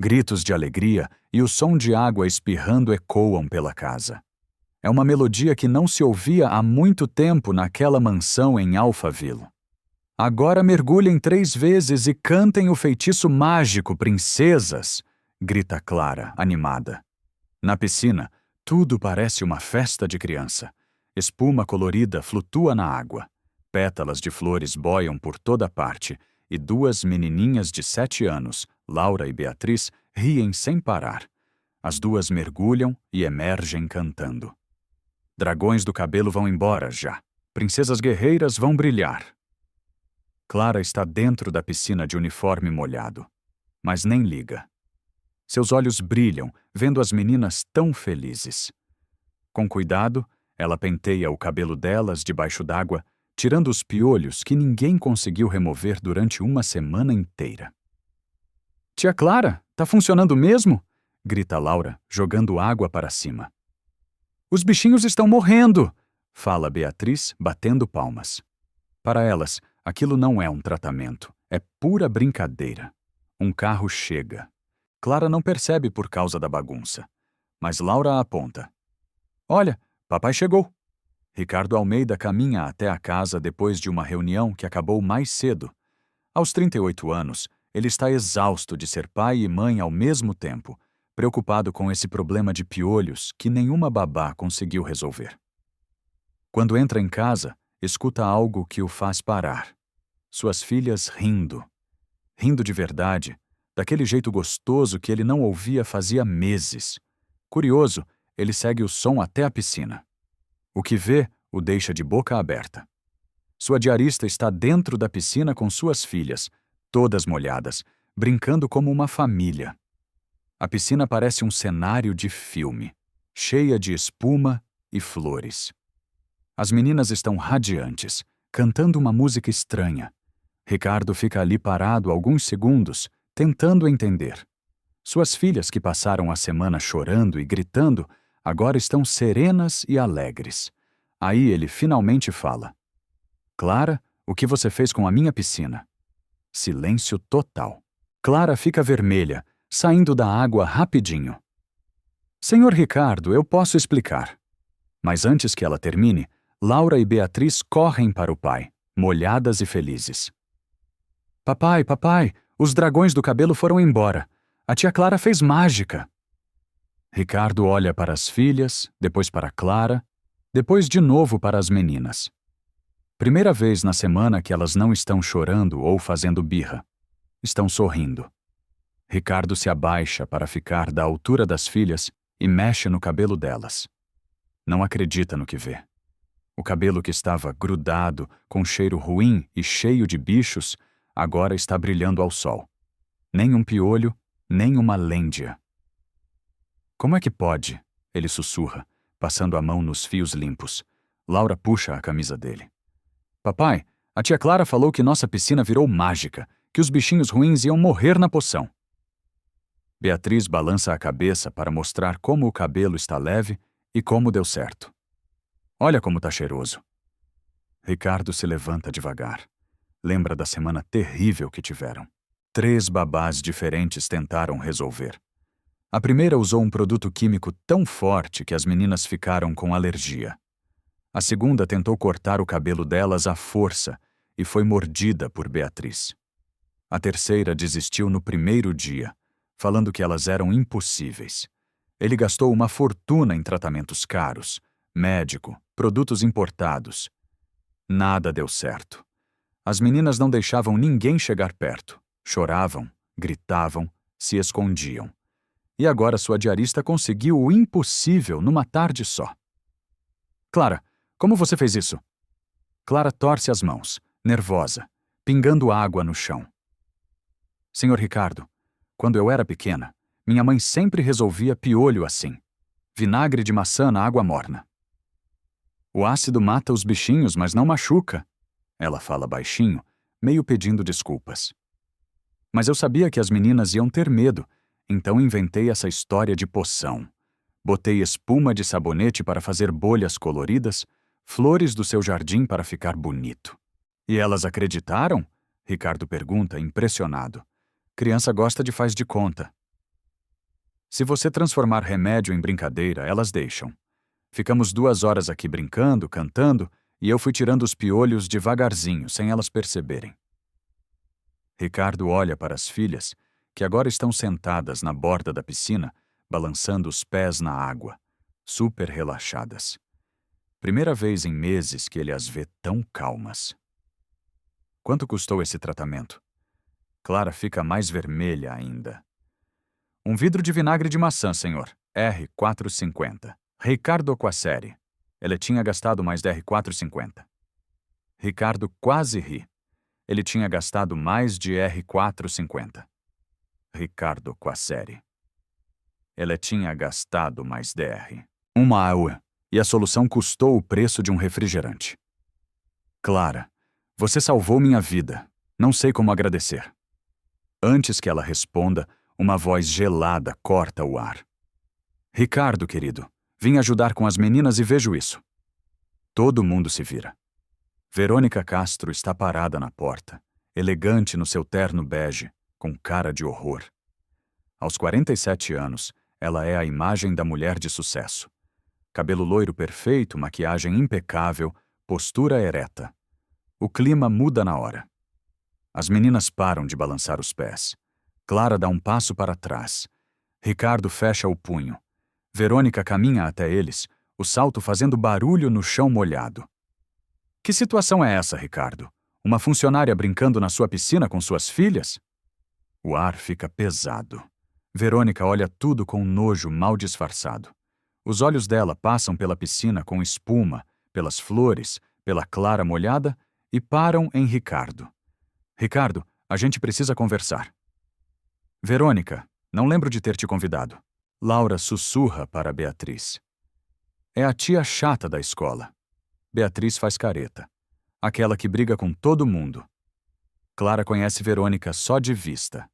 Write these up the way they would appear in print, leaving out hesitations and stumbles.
Gritos de alegria e o som de água espirrando ecoam pela casa. É uma melodia que não se ouvia há muito tempo naquela mansão em Alphaville. Agora mergulhem 3 vezes e cantem o feitiço mágico, princesas! Grita Clara, animada. Na piscina, tudo parece uma festa de criança. Espuma colorida flutua na água. Pétalas de flores boiam por toda parte e 2 menininhas de 7 anos, Laura e Beatriz, riem sem parar. As 2 mergulham e emergem cantando. Dragões do cabelo vão embora já. Princesas guerreiras vão brilhar. Clara está dentro da piscina de uniforme molhado, mas nem liga. Seus olhos brilham, vendo as meninas tão felizes. Com cuidado, ela penteia o cabelo delas debaixo d'água, tirando os piolhos que ninguém conseguiu remover durante uma semana inteira. Tia Clara, tá funcionando mesmo? Grita Laura, jogando água para cima. Os bichinhos estão morrendo! Fala Beatriz, batendo palmas. Para elas, aquilo não é um tratamento, é pura brincadeira. Um carro chega. Clara não percebe por causa da bagunça, mas Laura aponta. Olha, papai chegou. Ricardo Almeida caminha até a casa depois de uma reunião que acabou mais cedo. Aos 38 anos, ele está exausto de ser pai e mãe ao mesmo tempo, preocupado com esse problema de piolhos que nenhuma babá conseguiu resolver. Quando entra em casa, escuta algo que o faz parar. Suas filhas rindo. Rindo de verdade, daquele jeito gostoso que ele não ouvia fazia meses. Curioso, ele segue o som até a piscina. O que vê o deixa de boca aberta. Sua diarista está dentro da piscina com suas filhas, todas molhadas, brincando como uma família. A piscina parece um cenário de filme, cheia de espuma e flores. As meninas estão radiantes, cantando uma música estranha. Ricardo fica ali parado alguns segundos, tentando entender. Suas filhas, que passaram a semana chorando e gritando, agora estão serenas e alegres. Aí ele finalmente fala. Clara, o que você fez com a minha piscina? Silêncio total. Clara fica vermelha, saindo da água rapidinho. Senhor Ricardo, eu posso explicar. Mas antes que ela termine, Laura e Beatriz correm para o pai, molhadas e felizes. Papai, papai, os dragões do cabelo foram embora. A tia Clara fez mágica. Ricardo olha para as filhas, depois para Clara, depois de novo para as meninas. Primeira vez na semana que elas não estão chorando ou fazendo birra. Estão sorrindo. Ricardo se abaixa para ficar da altura das filhas e mexe no cabelo delas. Não acredita no que vê. O cabelo que estava grudado, com cheiro ruim e cheio de bichos, agora está brilhando ao sol. Nem um piolho, nem uma lêndia. Como é que pode? Ele sussurra, passando a mão nos fios limpos. Laura puxa a camisa dele. Papai, a tia Clara falou que nossa piscina virou mágica, que os bichinhos ruins iam morrer na poção. Beatriz balança a cabeça para mostrar como o cabelo está leve e como deu certo. Olha como tá cheiroso. Ricardo se levanta devagar. Lembra da semana terrível que tiveram. 3 babás diferentes tentaram resolver. A primeira usou um produto químico tão forte que as meninas ficaram com alergia. A segunda tentou cortar o cabelo delas à força e foi mordida por Beatriz. A terceira desistiu no primeiro dia, falando que elas eram impossíveis. Ele gastou uma fortuna em tratamentos caros, médico, produtos importados. Nada deu certo. As meninas não deixavam ninguém chegar perto. Choravam, gritavam, se escondiam. E agora sua diarista conseguiu o impossível numa tarde só. Clara, como você fez isso? Clara torce as mãos, nervosa, pingando água no chão. Senhor Ricardo, quando eu era pequena, minha mãe sempre resolvia piolho assim. Vinagre de maçã na água morna. O ácido mata os bichinhos, mas não machuca. Ela fala baixinho, meio pedindo desculpas. Mas eu sabia que as meninas iam ter medo, então inventei essa história de poção. Botei espuma de sabonete para fazer bolhas coloridas, flores do seu jardim para ficar bonito. E elas acreditaram? Ricardo pergunta, impressionado. Criança gosta de faz de conta. Se você transformar remédio em brincadeira, elas deixam. Ficamos 2 horas aqui brincando, cantando, e eu fui tirando os piolhos devagarzinho, sem elas perceberem. Ricardo olha para as filhas, que agora estão sentadas na borda da piscina, balançando os pés na água, super relaxadas. Primeira vez em meses que ele as vê tão calmas. Quanto custou esse tratamento? Clara fica mais vermelha ainda. Um vidro de vinagre de maçã, senhor. R$ 4,50. Ricardo Quasseri. Ele tinha gastado mais de R$ 4,50. Ricardo quase ri. Ele tinha gastado mais de R$ 4,50. Ricardo Quasseri. Ele tinha gastado mais DR. Uma aula. E a solução custou o preço de um refrigerante. Clara, você salvou minha vida. Não sei como agradecer. Antes que ela responda, uma voz gelada corta o ar. Ricardo, querido, vim ajudar com as meninas e vejo isso. Todo mundo se vira. Verônica Castro está parada na porta, elegante no seu terno bege, com cara de horror. Aos 47 anos, ela é a imagem da mulher de sucesso. Cabelo loiro perfeito, maquiagem impecável, postura ereta. O clima muda na hora. As meninas param de balançar os pés. Clara dá um passo para trás. Ricardo fecha o punho. Verônica caminha até eles, o salto fazendo barulho no chão molhado. Que situação é essa, Ricardo? Uma funcionária brincando na sua piscina com suas filhas? O ar fica pesado. Verônica olha tudo com nojo mal disfarçado. Os olhos dela passam pela piscina com espuma, pelas flores, pela Clara molhada e param em Ricardo. Ricardo, a gente precisa conversar. Verônica, não lembro de ter te convidado. Laura sussurra para Beatriz. É a tia chata da escola. Beatriz faz careta. Aquela que briga com todo mundo. Clara conhece Verônica só de vista.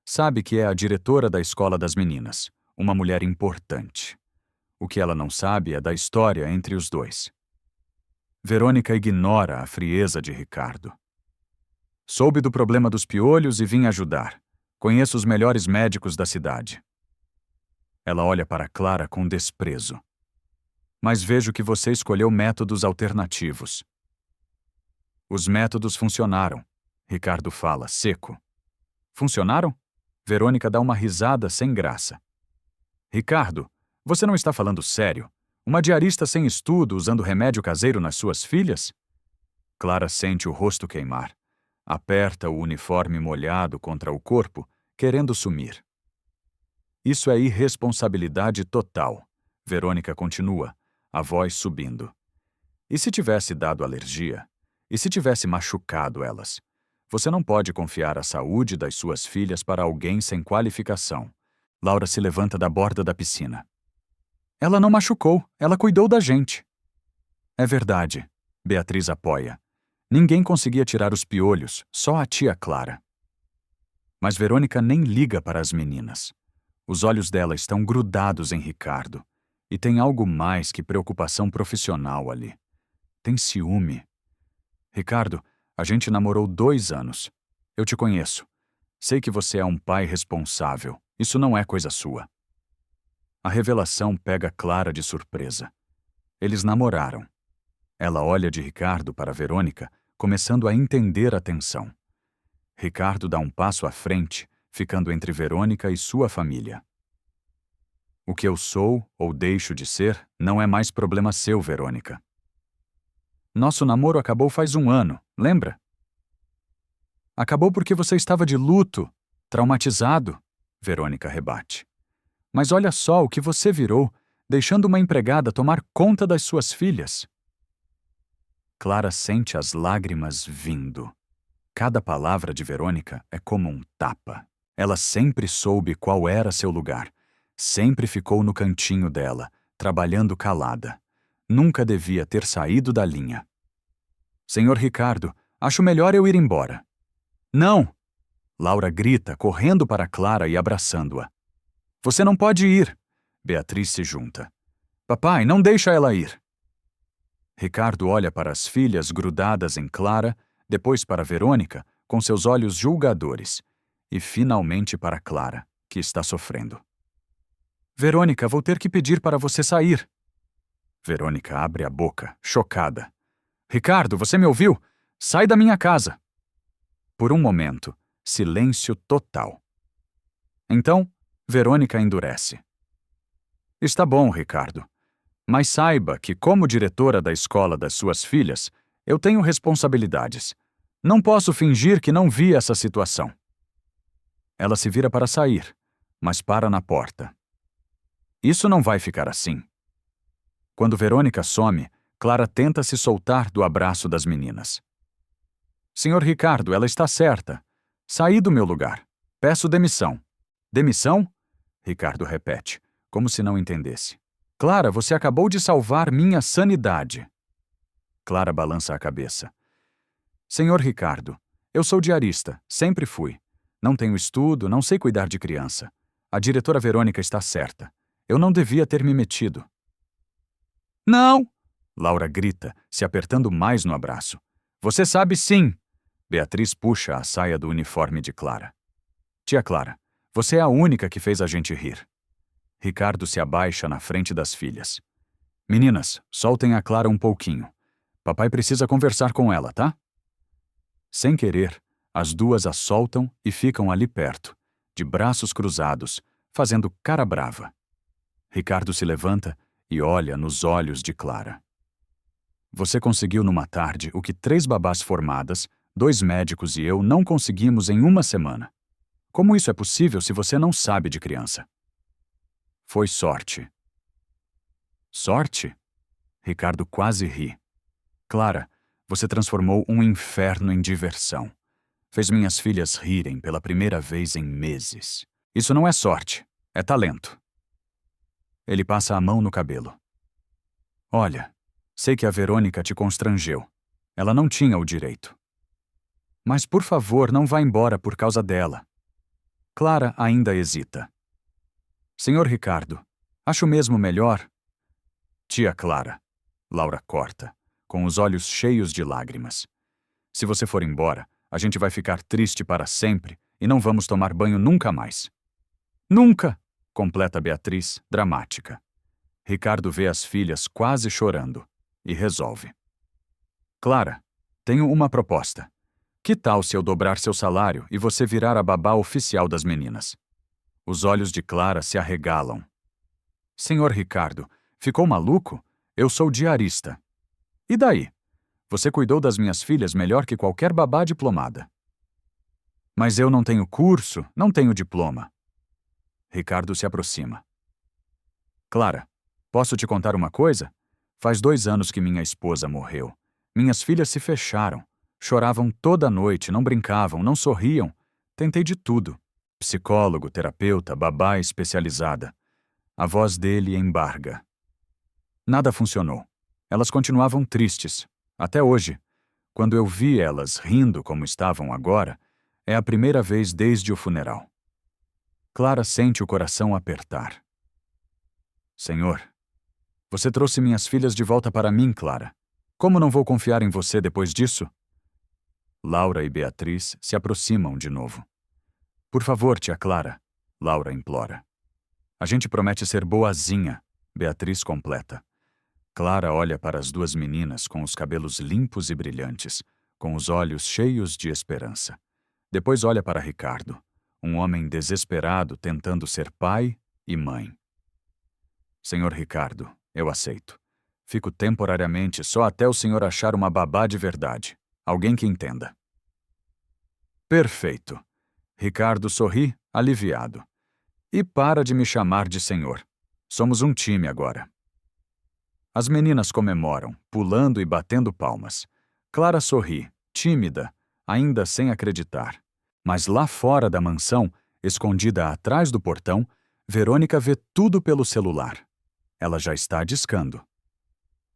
Sabe que é a diretora da escola das meninas, uma mulher importante. O que ela não sabe é da história entre os dois. Verônica ignora a frieza de Ricardo. Soube do problema dos piolhos e vim ajudar. Conheço os melhores médicos da cidade. Ela olha para Clara com desprezo. Mas vejo que você escolheu métodos alternativos. Os métodos funcionaram, Ricardo fala, seco. Funcionaram? Verônica dá uma risada sem graça. Ricardo, você não está falando sério? Uma diarista sem estudo usando remédio caseiro nas suas filhas? Clara sente o rosto queimar. Aperta o uniforme molhado contra o corpo, querendo sumir. Isso é irresponsabilidade total. Verônica continua, a voz subindo. E se tivesse dado alergia? E se tivesse machucado elas? Você não pode confiar a saúde das suas filhas para alguém sem qualificação. Laura se levanta da borda da piscina. Ela não machucou, ela cuidou da gente. É verdade, Beatriz apoia. Ninguém conseguia tirar os piolhos, só a tia Clara. Mas Verônica nem liga para as meninas. Os olhos dela estão grudados em Ricardo. E tem algo mais que preocupação profissional ali. Tem ciúme. Ricardo, a gente namorou 2 anos. Eu te conheço. Sei que você é um pai responsável. Isso não é coisa sua. A revelação pega Clara de surpresa. Eles namoraram. Ela olha de Ricardo para Verônica, começando a entender a tensão. Ricardo dá um passo à frente, ficando entre Verônica e sua família. O que eu sou ou deixo de ser não é mais problema seu, Verônica. Nosso namoro acabou faz 1 ano, lembra? Acabou porque você estava de luto, traumatizado, Verônica rebate. Mas olha só o que você virou, deixando uma empregada tomar conta das suas filhas. Clara sente as lágrimas vindo. Cada palavra de Verônica é como um tapa. Ela sempre soube qual era seu lugar. Sempre ficou no cantinho dela, trabalhando calada. Nunca devia ter saído da linha. Senhor Ricardo, acho melhor eu ir embora. Não! Laura grita, correndo para Clara e abraçando-a. Você não pode ir. Beatriz se junta. Papai, não deixa ela ir. Ricardo olha para as filhas grudadas em Clara, depois para Verônica, com seus olhos julgadores, e finalmente para Clara, que está sofrendo. Verônica, vou ter que pedir para você sair. Verônica abre a boca, chocada. Ricardo, você me ouviu? Sai da minha casa! Por um momento, silêncio total. Então, Verônica endurece. Está bom, Ricardo. Mas saiba que, como diretora da escola das suas filhas, eu tenho responsabilidades. Não posso fingir que não vi essa situação. Ela se vira para sair, mas para na porta. Isso não vai ficar assim. Quando Verônica some, Clara tenta se soltar do abraço das meninas. Senhor Ricardo, ela está certa. Saí do meu lugar. Peço demissão. Demissão? Ricardo repete, como se não entendesse. Clara, você acabou de salvar minha sanidade. Clara balança a cabeça. Senhor Ricardo, eu sou diarista, sempre fui. Não tenho estudo, não sei cuidar de criança. A diretora Verônica está certa. Eu não devia ter me metido. Não! Laura grita, se apertando mais no abraço. Você sabe sim! Beatriz puxa a saia do uniforme de Clara. Tia Clara, você é a única que fez a gente rir. Ricardo se abaixa na frente das filhas. Meninas, soltem a Clara um pouquinho. Papai precisa conversar com ela, tá? Sem querer, as duas a soltam e ficam ali perto, de braços cruzados, fazendo cara brava. Ricardo se levanta e olha nos olhos de Clara. Você conseguiu numa tarde o que 3 babás formadas, 2 médicos e eu não conseguimos em uma semana. Como isso é possível se você não sabe de criança? Foi sorte. Sorte? Ricardo quase ri. Clara, você transformou um inferno em diversão. Fez minhas filhas rirem pela primeira vez em meses. Isso não é sorte, é talento. Ele passa a mão no cabelo. Olha, sei que a Verônica te constrangeu. Ela não tinha o direito. Mas, por favor, não vá embora por causa dela. Clara ainda hesita. Senhor Ricardo, acho mesmo melhor... Tia Clara, Laura corta, com os olhos cheios de lágrimas. Se você for embora, a gente vai ficar triste para sempre e não vamos tomar banho nunca mais. Nunca! Completa Beatriz, dramática. Ricardo vê as filhas quase chorando e resolve. Clara, tenho uma proposta. Que tal se eu dobrar seu salário e você virar a babá oficial das meninas? Os olhos de Clara se arregalam. Senhor Ricardo, ficou maluco? Eu sou diarista. E daí? Você cuidou das minhas filhas melhor que qualquer babá diplomada. Mas eu não tenho curso, não tenho diploma. Ricardo se aproxima. Clara, posso te contar uma coisa? Faz 2 anos que minha esposa morreu. Minhas filhas se fecharam. Choravam toda noite, não brincavam, não sorriam. Tentei de tudo. Psicólogo, terapeuta, babá especializada. A voz dele embarga. Nada funcionou. Elas continuavam tristes. Até hoje. Quando eu vi elas rindo como estavam agora, é a primeira vez desde o funeral. Clara sente o coração apertar. Senhor, você trouxe minhas filhas de volta para mim, Clara. Como não vou confiar em você depois disso? Laura e Beatriz se aproximam de novo. Por favor, tia Clara, Laura implora. A gente promete ser boazinha, Beatriz completa. Clara olha para as 2 meninas com os cabelos limpos e brilhantes, com os olhos cheios de esperança. Depois olha para Ricardo, um homem desesperado tentando ser pai e mãe. Senhor Ricardo, eu aceito. Fico temporariamente só até o senhor achar uma babá de verdade. Alguém que entenda. Perfeito. Ricardo sorri, aliviado. E para de me chamar de senhor. Somos um time agora. As meninas comemoram, pulando e batendo palmas. Clara sorri, tímida, ainda sem acreditar. Mas lá fora da mansão, escondida atrás do portão, Verônica vê tudo pelo celular. Ela já está discando.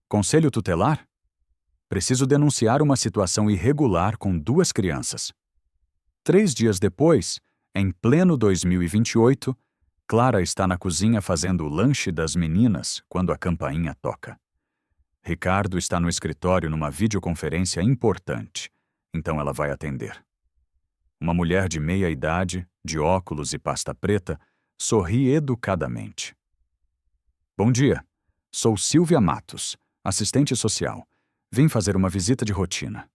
Conselho tutelar? Preciso denunciar uma situação irregular com 2 crianças. 3 dias depois, em pleno 2028, Clara está na cozinha fazendo o lanche das meninas quando a campainha toca. Ricardo está no escritório numa videoconferência importante, então ela vai atender. Uma mulher de meia idade, de óculos e pasta preta, sorri educadamente. Bom dia. Sou Silvia Matos, assistente social. Vim fazer uma visita de rotina.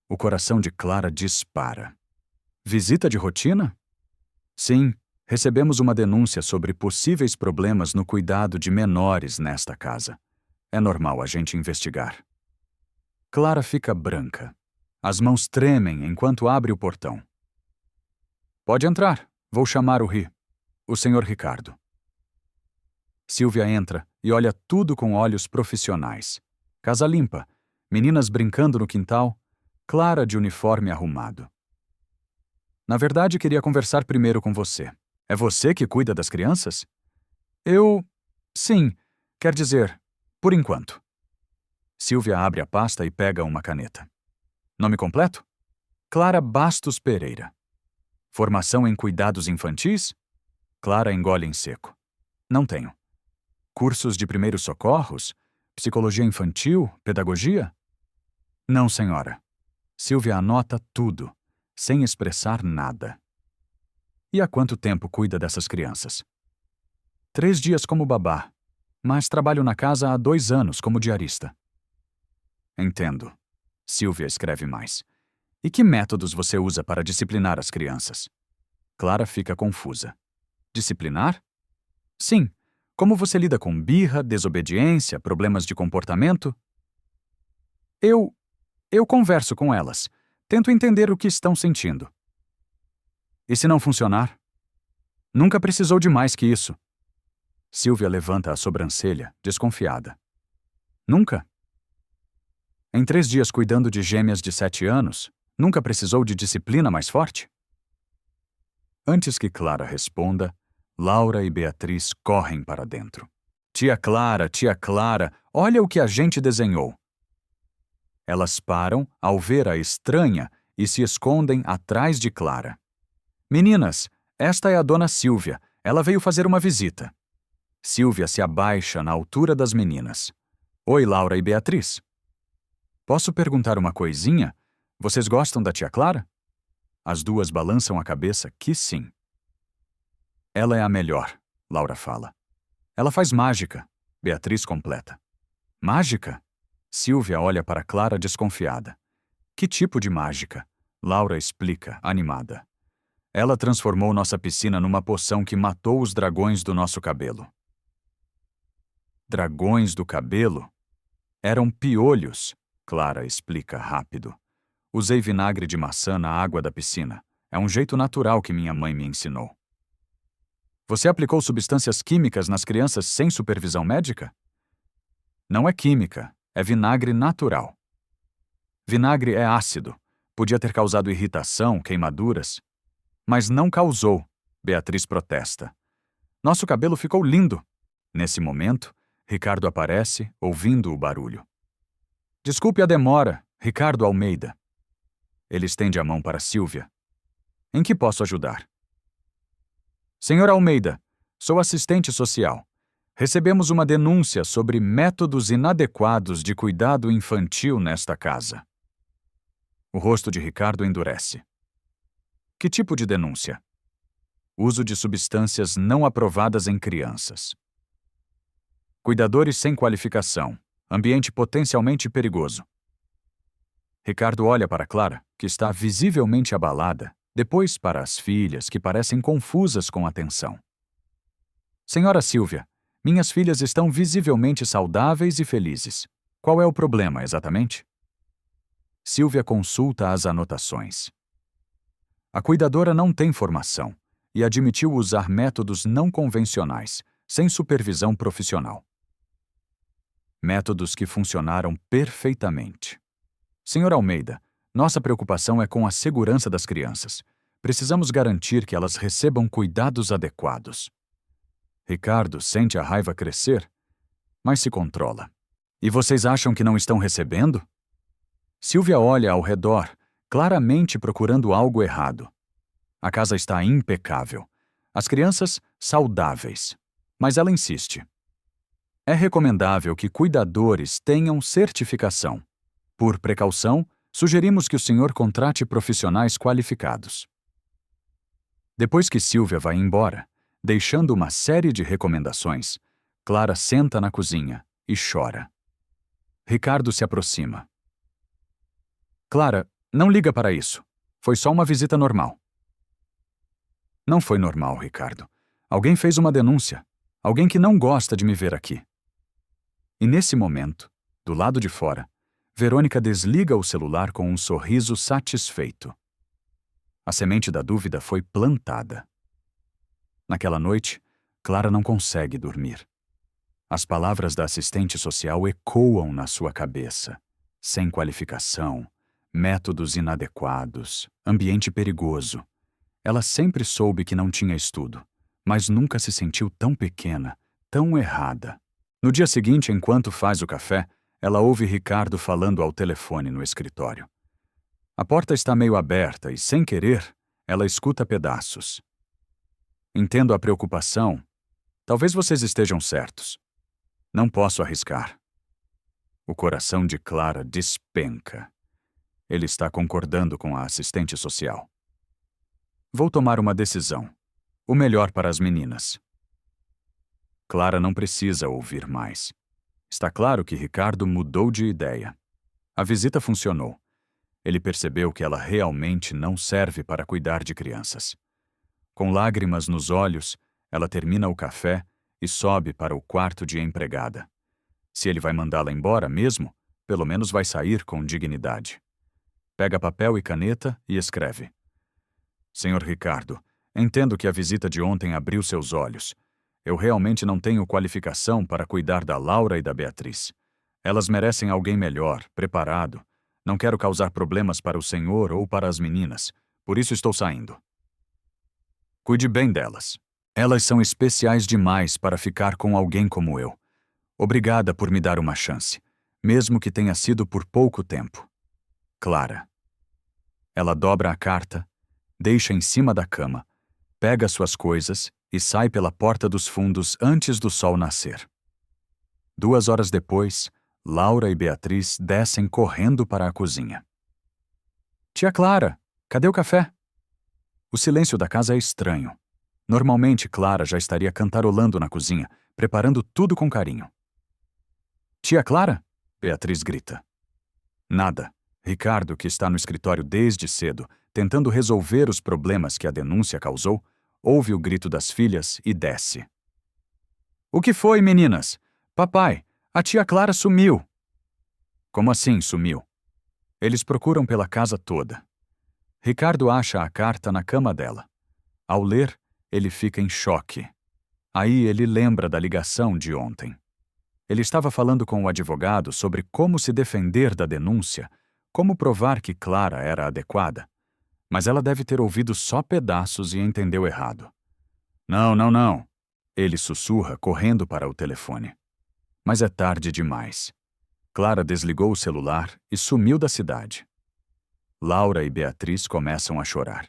O coração de Clara dispara. Visita de rotina? Sim, recebemos uma denúncia sobre possíveis problemas no cuidado de menores nesta casa. É normal a gente investigar. Clara fica branca. As mãos tremem enquanto abre o portão. Pode entrar. Vou chamar o senhor Ricardo. Silvia entra e olha tudo com olhos profissionais. Casa limpa, meninas brincando no quintal, Clara de uniforme arrumado. Na verdade, queria conversar primeiro com você. É você que cuida das crianças? Sim, quer dizer, por enquanto. Silvia abre a pasta e pega uma caneta. Nome completo? Clara Bastos Pereira. Formação em cuidados infantis? Clara engole em seco. Não tenho. Cursos de primeiros socorros? Psicologia infantil? Pedagogia? Não, senhora. Silvia anota tudo, sem expressar nada. E há quanto tempo cuida dessas crianças? 3 dias como babá, mas trabalho na casa há 2 anos como diarista. Entendo. Silvia escreve mais. E que métodos você usa para disciplinar as crianças? Clara fica confusa. Disciplinar? Sim. Como você lida com birra, desobediência, problemas de comportamento? Eu converso com elas. Tento entender o que estão sentindo. E se não funcionar? Nunca precisou de mais que isso. Silvia levanta a sobrancelha, desconfiada. Nunca? Em 3 dias cuidando de gêmeas de 7 anos, nunca precisou de disciplina mais forte? Antes que Clara responda, Laura e Beatriz correm para dentro. Tia Clara, olha o que a gente desenhou. Elas param ao ver a estranha e se escondem atrás de Clara. Meninas, esta é a dona Silvia. Ela veio fazer uma visita. Silvia se abaixa na altura das meninas. Oi, Laura e Beatriz. Posso perguntar uma coisinha? Vocês gostam da tia Clara? As duas balançam a cabeça que sim. Ela é a melhor, Laura fala. Ela faz mágica, Beatriz completa. Mágica? Silvia olha para Clara desconfiada. Que tipo de mágica? Laura explica, animada. Ela transformou nossa piscina numa poção que matou os dragões do nosso cabelo. Dragões do cabelo? Eram piolhos, Clara explica rápido. Usei vinagre de maçã na água da piscina. É um jeito natural que minha mãe me ensinou. Você aplicou substâncias químicas nas crianças sem supervisão médica? Não é química, é vinagre natural. Vinagre é ácido. Podia ter causado irritação, queimaduras. Mas não causou, Beatriz protesta. Nosso cabelo ficou lindo. Nesse momento, Ricardo aparece, ouvindo o barulho. Desculpe a demora, Ricardo Almeida. Ele estende a mão para Silvia. Em que posso ajudar? Senhor Almeida, sou assistente social. Recebemos uma denúncia sobre métodos inadequados de cuidado infantil nesta casa. O rosto de Ricardo endurece. Que tipo de denúncia? Uso de substâncias não aprovadas em crianças. Cuidadores sem qualificação. Ambiente potencialmente perigoso. Ricardo olha para Clara, que está visivelmente abalada, depois para as filhas, que parecem confusas com a tensão. Senhora Silvia, minhas filhas estão visivelmente saudáveis e felizes. Qual é o problema, exatamente? Silvia consulta as anotações. A cuidadora não tem formação e admitiu usar métodos não convencionais, sem supervisão profissional. Métodos que funcionaram perfeitamente. Senhor Almeida, nossa preocupação é com a segurança das crianças. Precisamos garantir que elas recebam cuidados adequados. Ricardo sente a raiva crescer, mas se controla. E vocês acham que não estão recebendo? Silvia olha ao redor, claramente procurando algo errado. A casa está impecável. As crianças, saudáveis. Mas ela insiste. É recomendável que cuidadores tenham certificação. Por precaução, sugerimos que o senhor contrate profissionais qualificados. Depois que Silvia vai embora, deixando uma série de recomendações, Clara senta na cozinha e chora. Ricardo se aproxima. Clara, não liga para isso. Foi só uma visita normal. Não foi normal, Ricardo. Alguém fez uma denúncia. Alguém que não gosta de me ver aqui. E nesse momento, do lado de fora, Verônica desliga o celular com um sorriso satisfeito. A semente da dúvida foi plantada. Naquela noite, Clara não consegue dormir. As palavras da assistente social ecoam na sua cabeça. Sem qualificação, métodos inadequados, ambiente perigoso. Ela sempre soube que não tinha estudo, mas nunca se sentiu tão pequena, tão errada. No dia seguinte, enquanto faz o café, ela ouve Ricardo falando ao telefone no escritório. A porta está meio aberta e, sem querer, ela escuta pedaços. Entendo a preocupação. Talvez vocês estejam certos. Não posso arriscar. O coração de Clara despenca. Ele está concordando com a assistente social. Vou tomar uma decisão. O melhor para as meninas. Clara não precisa ouvir mais. Está claro que Ricardo mudou de ideia. A visita funcionou. Ele percebeu que ela realmente não serve para cuidar de crianças. Com lágrimas nos olhos, ela termina o café e sobe para o quarto de empregada. Se ele vai mandá-la embora mesmo, pelo menos vai sair com dignidade. Pega papel e caneta e escreve. Senhor Ricardo, entendo que a visita de ontem abriu seus olhos. Eu realmente não tenho qualificação para cuidar da Laura e da Beatriz. Elas merecem alguém melhor, preparado. Não quero causar problemas para o senhor ou para as meninas, por isso estou saindo. Cuide bem delas. Elas são especiais demais para ficar com alguém como eu. Obrigada por me dar uma chance, mesmo que tenha sido por pouco tempo. Clara. Ela dobra a carta, deixa em cima da cama, pega suas coisas e sai pela porta dos fundos antes do sol nascer. 2 horas depois, Laura e Beatriz descem correndo para a cozinha. Tia Clara, cadê o café? O silêncio da casa é estranho. Normalmente, Clara já estaria cantarolando na cozinha, preparando tudo com carinho. Tia Clara? Beatriz grita. Nada. Ricardo, que está no escritório desde cedo, tentando resolver os problemas que a denúncia causou, ouve o grito das filhas e desce. O que foi, meninas? Papai, a tia Clara sumiu. Como assim sumiu? Eles procuram pela casa toda. Ricardo acha a carta na cama dela. Ao ler, ele fica em choque. Aí ele lembra da ligação de ontem. Ele estava falando com o advogado sobre como se defender da denúncia, como provar que Clara era adequada. Mas ela deve ter ouvido só pedaços e entendeu errado. Não, não, não. Ele sussurra, correndo para o telefone. Mas é tarde demais. Clara desligou o celular e sumiu da cidade. Laura e Beatriz começam a chorar.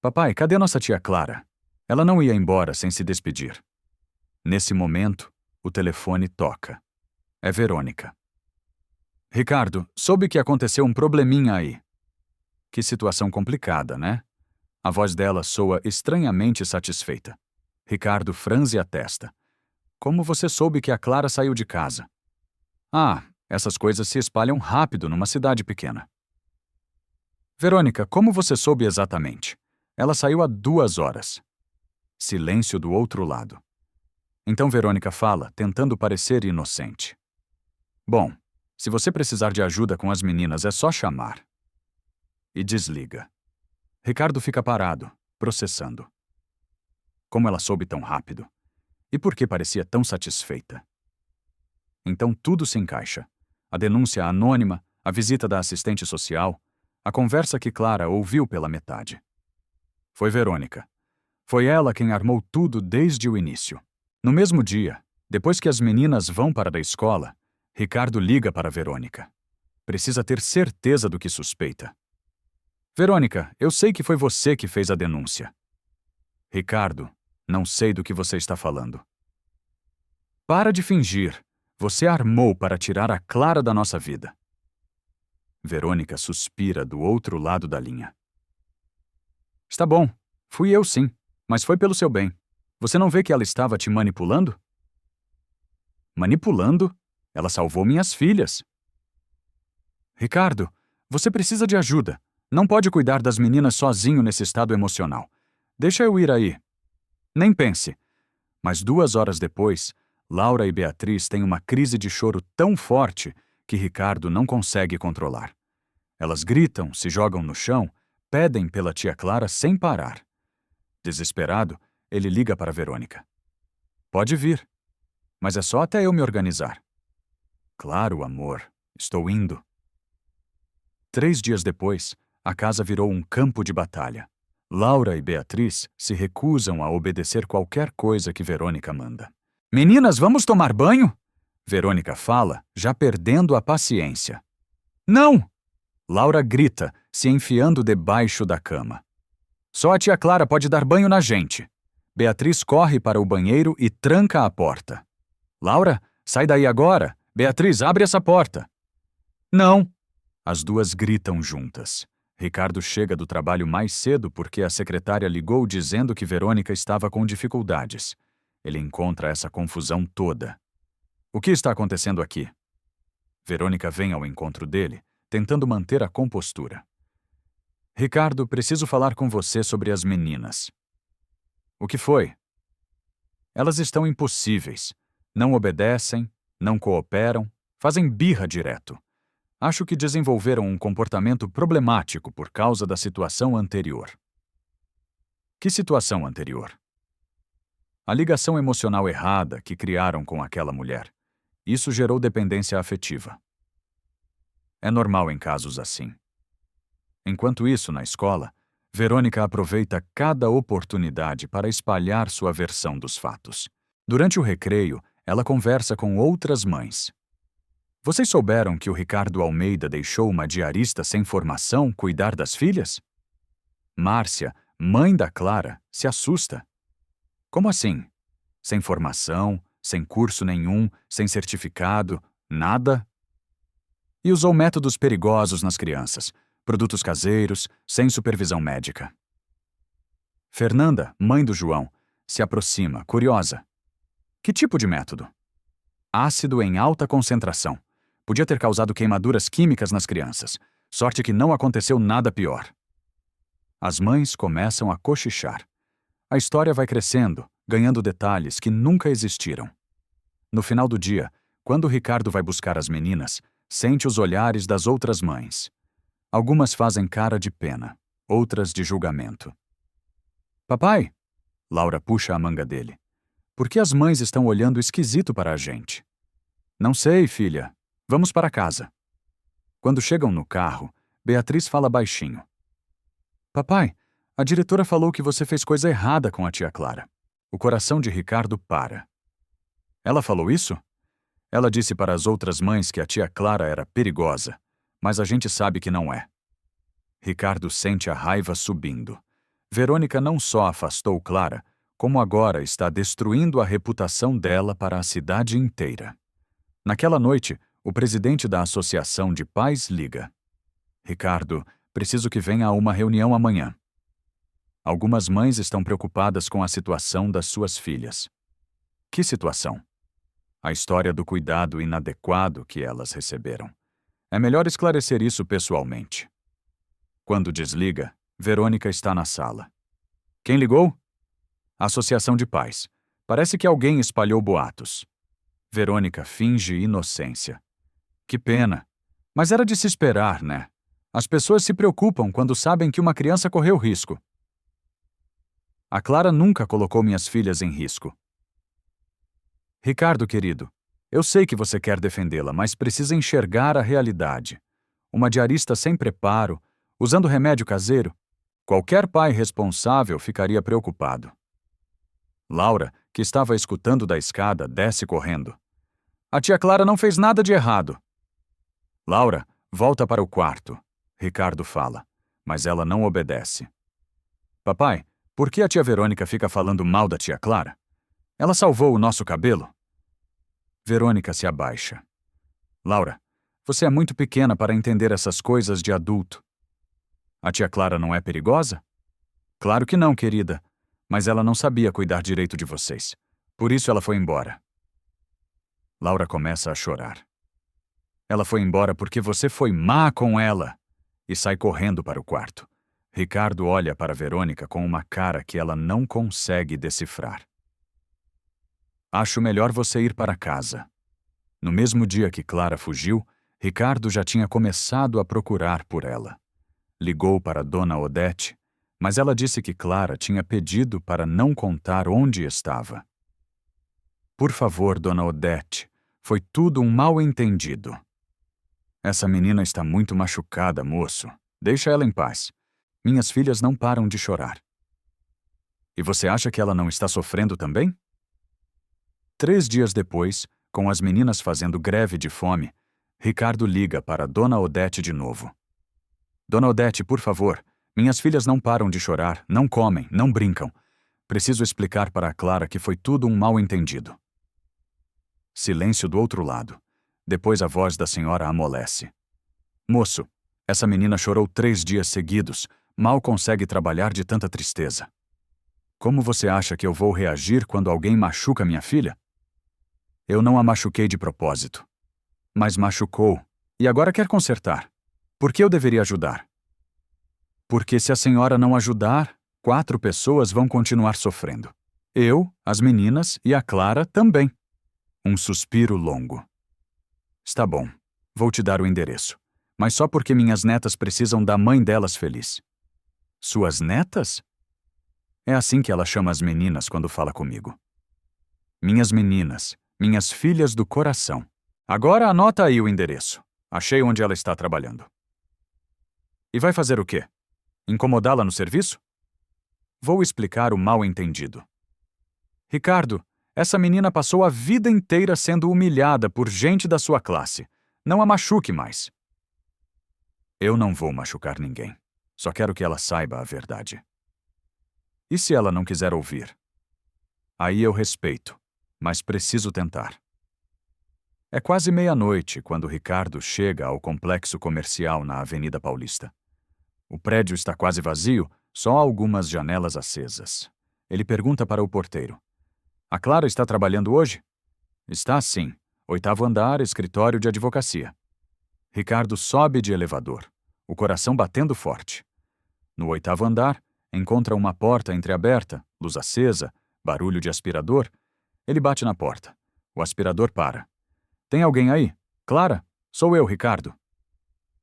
Papai, cadê nossa tia Clara? Ela não ia embora sem se despedir. Nesse momento, o telefone toca. É Verônica. Ricardo, soube que aconteceu um probleminha aí. Que situação complicada, né? A voz dela soa estranhamente satisfeita. Ricardo franze a testa. Como você soube que a Clara saiu de casa? Ah, essas coisas se espalham rápido numa cidade pequena. Verônica, como você soube exatamente? Ela saiu há 2 horas. Silêncio do outro lado. Então Verônica fala, tentando parecer inocente. Bom, se você precisar de ajuda com as meninas, é só chamar. E desliga. Ricardo fica parado, processando. Como ela soube tão rápido? E por que parecia tão satisfeita? Então tudo se encaixa. A denúncia anônima, a visita da assistente social, a conversa que Clara ouviu pela metade. Foi Verônica. Foi ela quem armou tudo desde o início. No mesmo dia, depois que as meninas vão para a escola, Ricardo liga para Verônica. Precisa ter certeza do que suspeita. Verônica, eu sei que foi você que fez a denúncia. Ricardo, não sei do que você está falando. Para de fingir. Você armou para tirar a Clara da nossa vida. Verônica suspira do outro lado da linha. Está bom, fui eu sim, mas foi pelo seu bem. Você não vê que ela estava te manipulando? Manipulando? Ela salvou minhas filhas. Ricardo, você precisa de ajuda. Não pode cuidar das meninas sozinho nesse estado emocional. Deixa eu ir aí. Nem pense. Mas 2 horas depois, Laura e Beatriz têm uma crise de choro tão forte que Ricardo não consegue controlar. Elas gritam, se jogam no chão, pedem pela tia Clara sem parar. Desesperado, ele liga para Verônica. Pode vir, mas é só até eu me organizar. Claro, amor, estou indo. 3 dias depois, a casa virou um campo de batalha. Laura e Beatriz se recusam a obedecer qualquer coisa que Verônica manda. Meninas, vamos tomar banho? Verônica fala, já perdendo a paciência. Não! Laura grita, se enfiando debaixo da cama. Só a tia Clara pode dar banho na gente. Beatriz corre para o banheiro e tranca a porta. Laura, sai daí agora. Beatriz, abre essa porta. Não! As duas gritam juntas. Ricardo chega do trabalho mais cedo porque a secretária ligou dizendo que Verônica estava com dificuldades. Ele encontra essa confusão toda. O que está acontecendo aqui? Verônica vem ao encontro dele, tentando manter a compostura. Ricardo, preciso falar com você sobre as meninas. O que foi? Elas estão impossíveis. Não obedecem, não cooperam, fazem birra direto. Acho que desenvolveram um comportamento problemático por causa da situação anterior. Que situação anterior? A ligação emocional errada que criaram com aquela mulher. Isso gerou dependência afetiva. É normal em casos assim. Enquanto isso, na escola, Verônica aproveita cada oportunidade para espalhar sua versão dos fatos. Durante o recreio, ela conversa com outras mães. Vocês souberam que o Ricardo Almeida deixou uma diarista sem formação cuidar das filhas? Márcia, mãe da Clara, se assusta. Como assim? Sem formação, sem curso nenhum, sem certificado, nada? E usou métodos perigosos nas crianças, produtos caseiros, sem supervisão médica. Fernanda, mãe do João, se aproxima, curiosa. Que tipo de método? Ácido em alta concentração. Podia ter causado queimaduras químicas nas crianças. Sorte que não aconteceu nada pior. As mães começam a cochichar. A história vai crescendo, ganhando detalhes que nunca existiram. No final do dia, quando Ricardo vai buscar as meninas, sente os olhares das outras mães. Algumas fazem cara de pena, outras de julgamento. Papai! Laura puxa a manga dele. Por que as mães estão olhando esquisito para a gente? Não sei, filha. Vamos para casa. Quando chegam no carro, Beatriz fala baixinho. Papai, a diretora falou que você fez coisa errada com a tia Clara. O coração de Ricardo para. Ela falou isso? Ela disse para as outras mães que a tia Clara era perigosa, mas a gente sabe que não é. Ricardo sente a raiva subindo. Verônica não só afastou Clara, como agora está destruindo a reputação dela para a cidade inteira. Naquela noite, o presidente da Associação de Pais liga. Ricardo, preciso que venha a uma reunião amanhã. Algumas mães estão preocupadas com a situação das suas filhas. Que situação? A história do cuidado inadequado que elas receberam. É melhor esclarecer isso pessoalmente. Quando desliga, Verônica está na sala. Quem ligou? Associação de Pais. Parece que alguém espalhou boatos. Verônica finge inocência. Que pena. Mas era de se esperar, né? As pessoas se preocupam quando sabem que uma criança correu risco. A Clara nunca colocou minhas filhas em risco. Ricardo, querido, eu sei que você quer defendê-la, mas precisa enxergar a realidade. Uma diarista sem preparo, usando remédio caseiro, qualquer pai responsável ficaria preocupado. Laura, que estava escutando da escada, desce correndo. A tia Clara não fez nada de errado. Laura, volta para o quarto. Ricardo fala, mas ela não obedece. Papai, por que a tia Verônica fica falando mal da tia Clara? Ela salvou o nosso cabelo? Verônica se abaixa. Laura, você é muito pequena para entender essas coisas de adulto. A tia Clara não é perigosa? Claro que não, querida. Mas ela não sabia cuidar direito de vocês. Por isso ela foi embora. Laura começa a chorar. Ela foi embora porque você foi má com ela. E sai correndo para o quarto. Ricardo olha para Verônica com uma cara que ela não consegue decifrar. Acho melhor você ir para casa. No mesmo dia que Clara fugiu, Ricardo já tinha começado a procurar por ela. Ligou para Dona Odete, mas ela disse que Clara tinha pedido para não contar onde estava. Por favor, Dona Odete, foi tudo um mal-entendido. Essa menina está muito machucada, moço. Deixa ela em paz. Minhas filhas não param de chorar. E você acha que ela não está sofrendo também? 3 dias depois, com as meninas fazendo greve de fome, Ricardo liga para Dona Odete de novo. Dona Odete, por favor, minhas filhas não param de chorar, não comem, não brincam. Preciso explicar para a Clara que foi tudo um mal-entendido. Silêncio do outro lado. Depois a voz da senhora amolece. Moço, essa menina chorou 3 dias seguidos, mal consegue trabalhar de tanta tristeza. Como você acha que eu vou reagir quando alguém machuca minha filha? Eu não a machuquei de propósito. Mas machucou, e agora quer consertar. Por que eu deveria ajudar? Porque se a senhora não ajudar, 4 pessoas vão continuar sofrendo. Eu, as meninas e a Clara também. Um suspiro longo. Está bom, vou te dar o endereço. Mas só porque minhas netas precisam da mãe delas feliz. Suas netas? É assim que ela chama as meninas quando fala comigo. Minhas meninas, minhas filhas do coração. Agora anota aí o endereço. Achei onde ela está trabalhando. E vai fazer o quê? Incomodá-la no serviço? Vou explicar o mal-entendido. Ricardo, essa menina passou a vida inteira sendo humilhada por gente da sua classe. Não a machuque mais. Eu não vou machucar ninguém. Só quero que ela saiba a verdade. E se ela não quiser ouvir? Aí eu respeito, mas preciso tentar. É quase meia-noite quando Ricardo chega ao complexo comercial na Avenida Paulista. O prédio está quase vazio, só algumas janelas acesas. Ele pergunta para o porteiro. A Clara está trabalhando hoje? Está sim. 8º andar, escritório de advocacia. Ricardo sobe de elevador, o coração batendo forte. No 8º andar, encontra uma porta entreaberta, luz acesa, barulho de aspirador. Ele bate na porta. O aspirador para. Tem alguém aí? Clara? Sou eu, Ricardo.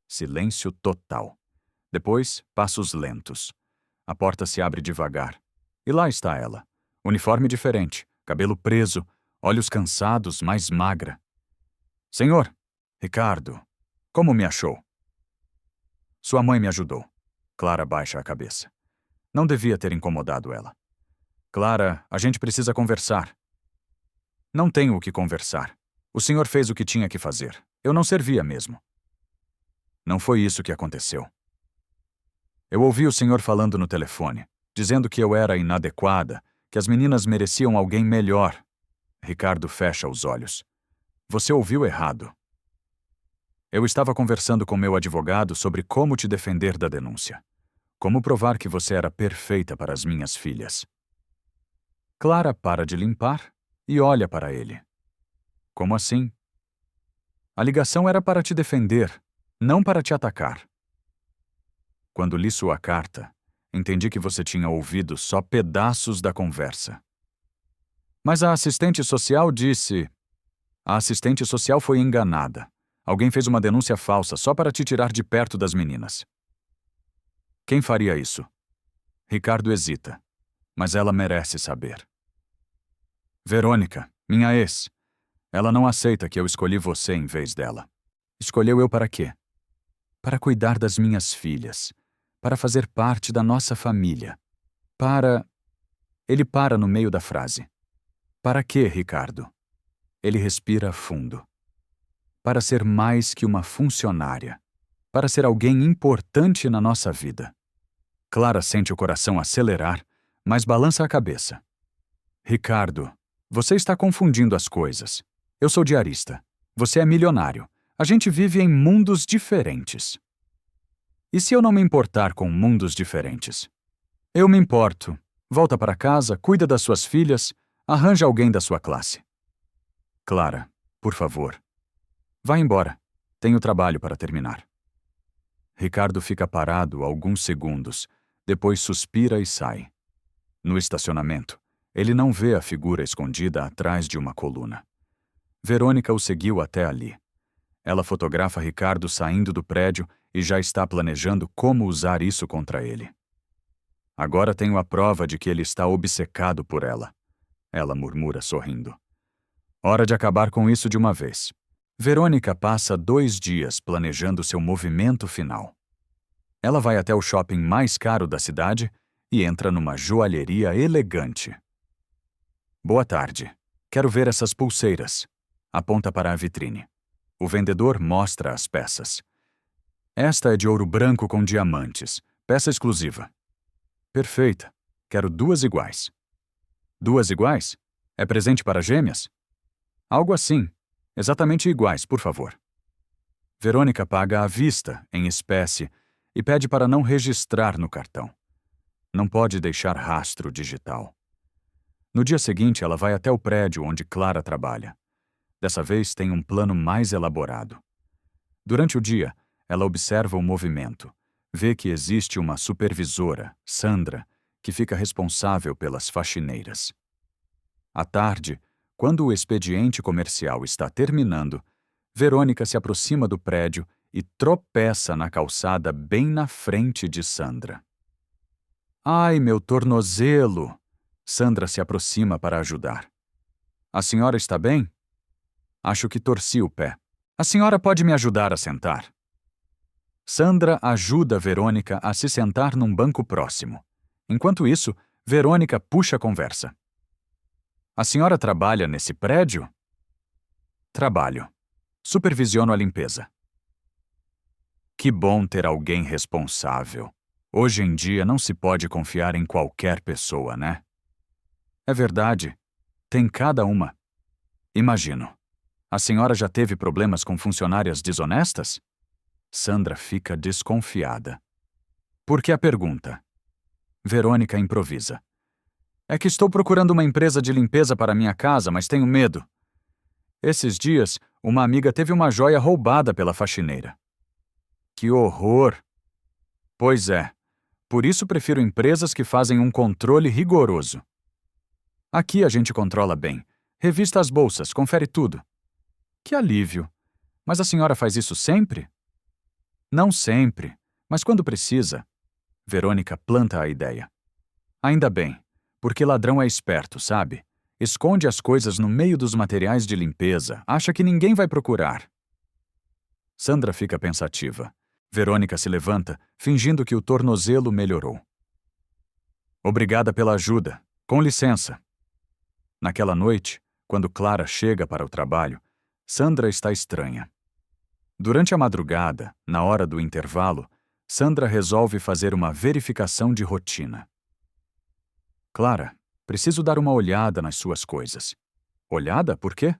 Silêncio total. Depois, passos lentos. A porta se abre devagar. E lá está ela. Uniforme diferente, cabelo preso, olhos cansados, mais magra. Senhor, Ricardo, como me achou? Sua mãe me ajudou. Clara baixa a cabeça. Não devia ter incomodado ela. Clara, a gente precisa conversar. Não tenho o que conversar. O senhor fez o que tinha que fazer. Eu não servia mesmo. Não foi isso que aconteceu. Eu ouvi o senhor falando no telefone, dizendo que eu era inadequada, que as meninas mereciam alguém melhor. Ricardo fecha os olhos. Você ouviu errado. Eu estava conversando com meu advogado sobre como te defender da denúncia. Como provar que você era perfeita para as minhas filhas. Clara para de limpar e olha para ele. Como assim? A ligação era para te defender, não para te atacar. Quando li sua carta, entendi que você tinha ouvido só pedaços da conversa. Mas a assistente social disse... A assistente social foi enganada. Alguém fez uma denúncia falsa só para te tirar de perto das meninas. Quem faria isso? Ricardo hesita, mas ela merece saber. Verônica, minha ex. Ela não aceita que eu escolhi você em vez dela. Escolheu eu para quê? Para cuidar das minhas filhas. Para fazer parte da nossa família. Para... Ele para no meio da frase. Para quê, Ricardo? Ele respira fundo. Para ser mais que uma funcionária. Para ser alguém importante na nossa vida. Clara sente o coração acelerar, mas balança a cabeça. Ricardo, você está confundindo as coisas. Eu sou diarista. Você é milionário. A gente vive em mundos diferentes. E se eu não me importar com mundos diferentes? Eu me importo. Volta para casa, cuida das suas filhas, arranja alguém da sua classe. Clara, por favor. Vá embora. Tenho trabalho para terminar. Ricardo fica parado alguns segundos, depois suspira e sai. No estacionamento, ele não vê a figura escondida atrás de uma coluna. Verônica o seguiu até ali. Ela fotografa Ricardo saindo do prédio e já está planejando como usar isso contra ele. Agora tenho a prova de que ele está obcecado por ela. Ela murmura sorrindo. Hora de acabar com isso de uma vez. Verônica passa 2 dias planejando seu movimento final. Ela vai até o shopping mais caro da cidade e entra numa joalheria elegante. Boa tarde. Quero ver essas pulseiras. Aponta para a vitrine. O vendedor mostra as peças. Esta é de ouro branco com diamantes. Peça exclusiva. Perfeita. Quero 2 iguais. 2 iguais? É presente para gêmeas? Algo assim. Exatamente iguais, por favor. Verônica paga à vista, em espécie, e pede para não registrar no cartão. Não pode deixar rastro digital. No dia seguinte, ela vai até o prédio onde Clara trabalha. Dessa vez, tem um plano mais elaborado. Durante o dia, ela observa o movimento. Vê que existe uma supervisora, Sandra, que fica responsável pelas faxineiras. À tarde, quando o expediente comercial está terminando, Verônica se aproxima do prédio e tropeça na calçada bem na frente de Sandra. Ai, meu tornozelo! Sandra se aproxima para ajudar. A senhora está bem? Acho que torci o pé. A senhora pode me ajudar a sentar? Sandra ajuda Verônica a se sentar num banco próximo. Enquanto isso, Verônica puxa a conversa. A senhora trabalha nesse prédio? Trabalho. Supervisiono a limpeza. Que bom ter alguém responsável. Hoje em dia não se pode confiar em qualquer pessoa, né? É verdade. Tem cada uma. Imagino. A senhora já teve problemas com funcionárias desonestas? Sandra fica desconfiada. Por que a pergunta? Verônica improvisa. É que estou procurando uma empresa de limpeza para minha casa, mas tenho medo. Esses dias, uma amiga teve uma joia roubada pela faxineira. Que horror! Pois é. Por isso prefiro empresas que fazem um controle rigoroso. Aqui a gente controla bem. Revista as bolsas, confere tudo. Que alívio! Mas a senhora faz isso sempre? Não sempre, mas quando precisa. Verônica planta a ideia. Ainda bem, porque ladrão é esperto, sabe? Esconde as coisas no meio dos materiais de limpeza, acha que ninguém vai procurar. Sandra fica pensativa. Verônica se levanta, fingindo que o tornozelo melhorou. Obrigada pela ajuda. Com licença. Naquela noite, quando Clara chega para o trabalho, Sandra está estranha. Durante a madrugada, na hora do intervalo, Sandra resolve fazer uma verificação de rotina. Clara, preciso dar uma olhada nas suas coisas. Olhada? Por quê?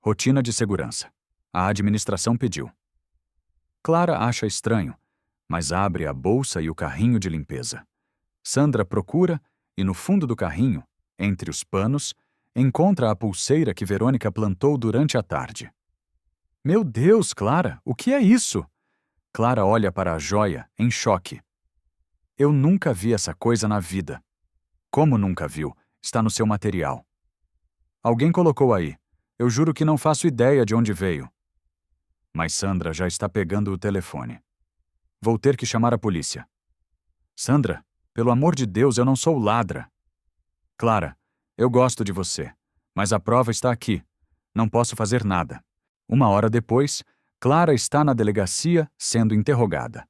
Rotina de segurança. A administração pediu. Clara acha estranho, mas abre a bolsa e o carrinho de limpeza. Sandra procura e, no fundo do carrinho, entre os panos, encontra a pulseira que Verônica plantou durante a tarde. Meu Deus, Clara, o que é isso? Clara olha para a joia, em choque. Eu nunca vi essa coisa na vida. Como nunca viu? Está no seu material. Alguém colocou aí. Eu juro que não faço ideia de onde veio. Mas Sandra já está pegando o telefone. Vou ter que chamar a polícia. Sandra, pelo amor de Deus, eu não sou ladra. Clara, eu gosto de você, mas a prova está aqui. Não posso fazer nada. 1 hora depois, Clara está na delegacia sendo interrogada.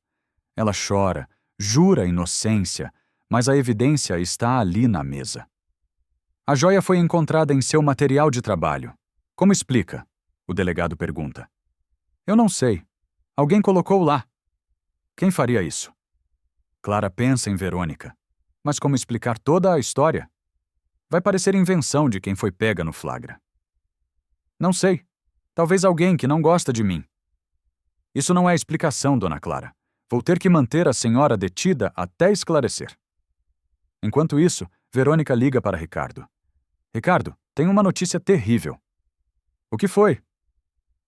Ela chora, jura inocência, mas a evidência está ali na mesa. A joia foi encontrada em seu material de trabalho. Como explica? O delegado pergunta. Eu não sei. Alguém colocou lá. Quem faria isso? Clara pensa em Verônica. Mas como explicar toda a história? Vai parecer invenção de quem foi pega no flagra. Não sei. Talvez alguém que não gosta de mim. Isso não é explicação, dona Clara. Vou ter que manter a senhora detida até esclarecer. Enquanto isso, Verônica liga para Ricardo. Ricardo, tenho uma notícia terrível. O que foi?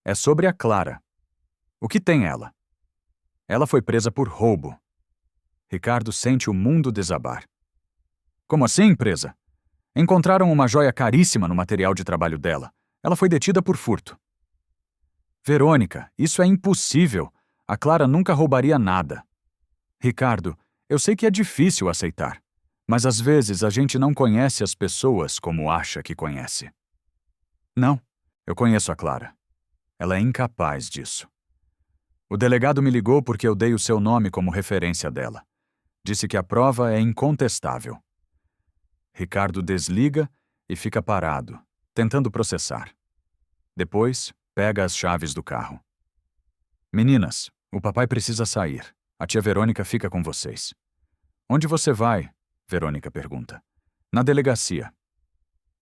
É sobre a Clara. O que tem ela? Ela foi presa por roubo. Ricardo sente o mundo desabar. Como assim, presa? Encontraram uma joia caríssima no material de trabalho dela. Ela foi detida por furto. Verônica, isso é impossível. A Clara nunca roubaria nada. Ricardo, eu sei que é difícil aceitar, mas às vezes a gente não conhece as pessoas como acha que conhece. Não, eu conheço a Clara. Ela é incapaz disso. O delegado me ligou porque eu dei o seu nome como referência dela. Disse que a prova é incontestável. Ricardo desliga e fica parado, tentando processar. Depois, pega as chaves do carro. Meninas, o papai precisa sair. A tia Verônica fica com vocês. Onde você vai? Verônica pergunta. Na delegacia.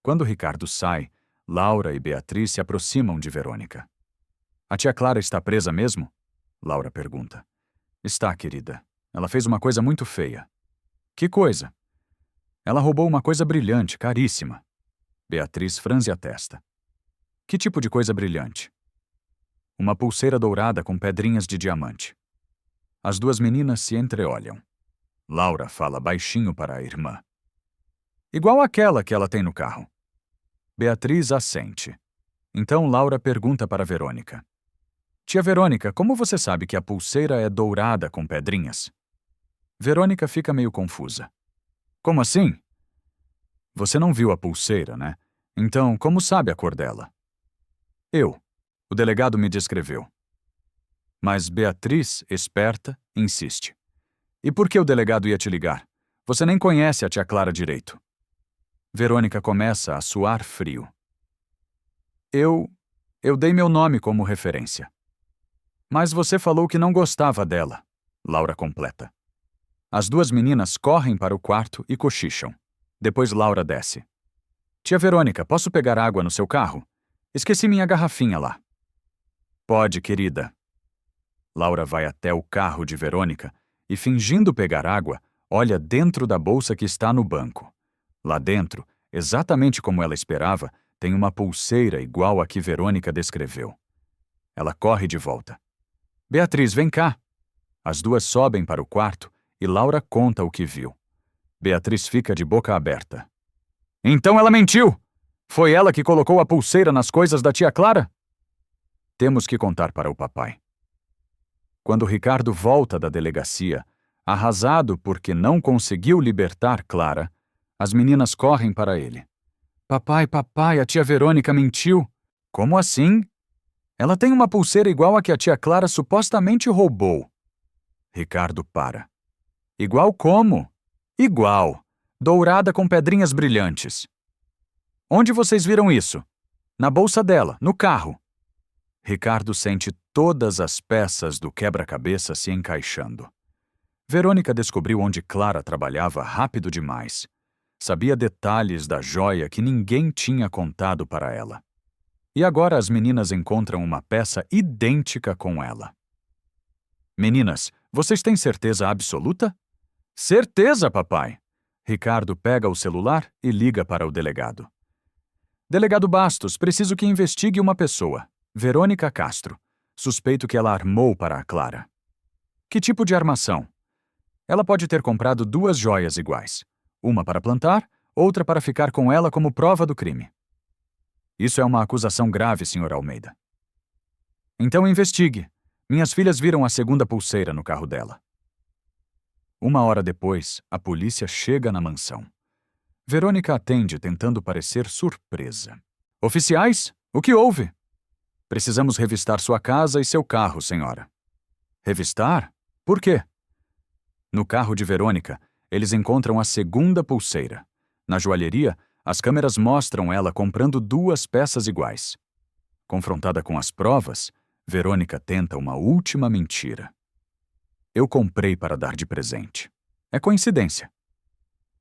Quando Ricardo sai, Laura e Beatriz se aproximam de Verônica. A tia Clara está presa mesmo? Laura pergunta. Está, querida. Ela fez uma coisa muito feia. Que coisa? Ela roubou uma coisa brilhante, caríssima. Beatriz franze a testa. Que tipo de coisa brilhante? Uma pulseira dourada com pedrinhas de diamante. As duas meninas se entreolham. Laura fala baixinho para a irmã. Igual àquela que ela tem no carro. Beatriz assente. Então Laura pergunta para Verônica. Tia Verônica, como você sabe que a pulseira é dourada com pedrinhas? Verônica fica meio confusa. Como assim? Você não viu a pulseira, né? Então, como sabe a cor dela? O delegado me descreveu. Mas Beatriz, esperta, insiste. E por que o delegado ia te ligar? Você nem conhece a tia Clara direito. Verônica começa a suar frio. Eu dei meu nome como referência. Mas você falou que não gostava dela, Laura completa. As duas meninas correm para o quarto e cochicham. Depois Laura desce. Tia Verônica, posso pegar água no seu carro? Esqueci minha garrafinha lá. Pode, querida. Laura vai até o carro de Verônica e, fingindo pegar água, olha dentro da bolsa que está no banco. Lá dentro, exatamente como ela esperava, tem uma pulseira igual a que Verônica descreveu. Ela corre de volta. Beatriz, vem cá. As duas sobem para o quarto e Laura conta o que viu. Beatriz fica de boca aberta. Então ela mentiu! Foi ela que colocou a pulseira nas coisas da tia Clara? Temos que contar para o papai. Quando Ricardo volta da delegacia, arrasado porque não conseguiu libertar Clara, as meninas correm para ele. Papai, papai, a tia Verônica mentiu. Como assim? Ela tem uma pulseira igual a que a tia Clara supostamente roubou. Ricardo para. Igual como? Igual. Dourada com pedrinhas brilhantes. Onde vocês viram isso? Na bolsa dela, no carro. Ricardo sente todas as peças do quebra-cabeça se encaixando. Verônica descobriu onde Clara trabalhava rápido demais. Sabia detalhes da joia que ninguém tinha contado para ela. E agora as meninas encontram uma peça idêntica com ela. Meninas, vocês têm certeza absoluta? Certeza, papai! Ricardo pega o celular e liga para o delegado. Delegado Bastos, preciso que investigue uma pessoa. Verônica Castro. Suspeito que ela armou para a Clara. Que tipo de armação? Ela pode ter comprado duas joias iguais. Uma para plantar, outra para ficar com ela como prova do crime. Isso é uma acusação grave, Sr. Almeida. Então investigue. Minhas filhas viram a segunda pulseira no carro dela. 1 hora depois, a polícia chega na mansão. Verônica atende, tentando parecer surpresa. Oficiais, o que houve? Precisamos revistar sua casa e seu carro, senhora. Revistar? Por quê? No carro de Verônica, eles encontram a segunda pulseira. Na joalheria, as câmeras mostram ela comprando duas peças iguais. Confrontada com as provas, Verônica tenta uma última mentira. Eu comprei para dar de presente. É coincidência.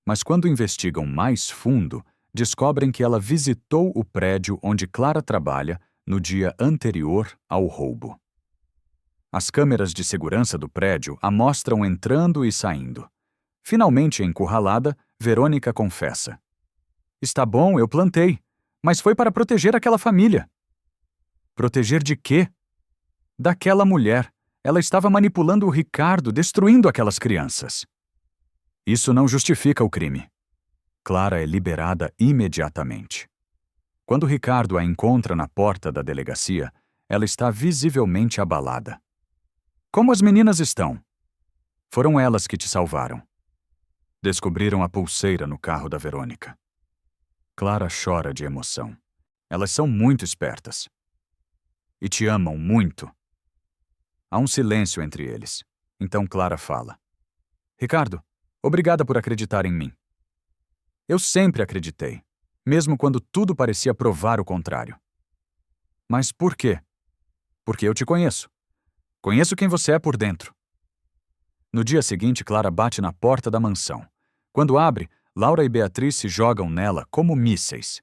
Mas quando investigam mais fundo, descobrem que ela visitou o prédio onde Clara trabalha no dia anterior ao roubo. As câmeras de segurança do prédio a mostram entrando e saindo. Finalmente encurralada, Verônica confessa. Está bom, eu plantei, mas foi para proteger aquela família. Proteger de quê? Daquela mulher. Ela estava manipulando o Ricardo, destruindo aquelas crianças. Isso não justifica o crime. Clara é liberada imediatamente. Quando Ricardo a encontra na porta da delegacia, ela está visivelmente abalada. Como as meninas estão? Foram elas que te salvaram. Descobriram a pulseira no carro da Verônica. Clara chora de emoção. Elas são muito espertas. E te amam muito. Há um silêncio entre eles. Então Clara fala. Ricardo, obrigada por acreditar em mim. Eu sempre acreditei, mesmo quando tudo parecia provar o contrário. Mas por quê? Porque eu te conheço. Conheço quem você é por dentro. No dia seguinte, Clara bate na porta da mansão. Quando abre, Laura e Beatriz se jogam nela como mísseis.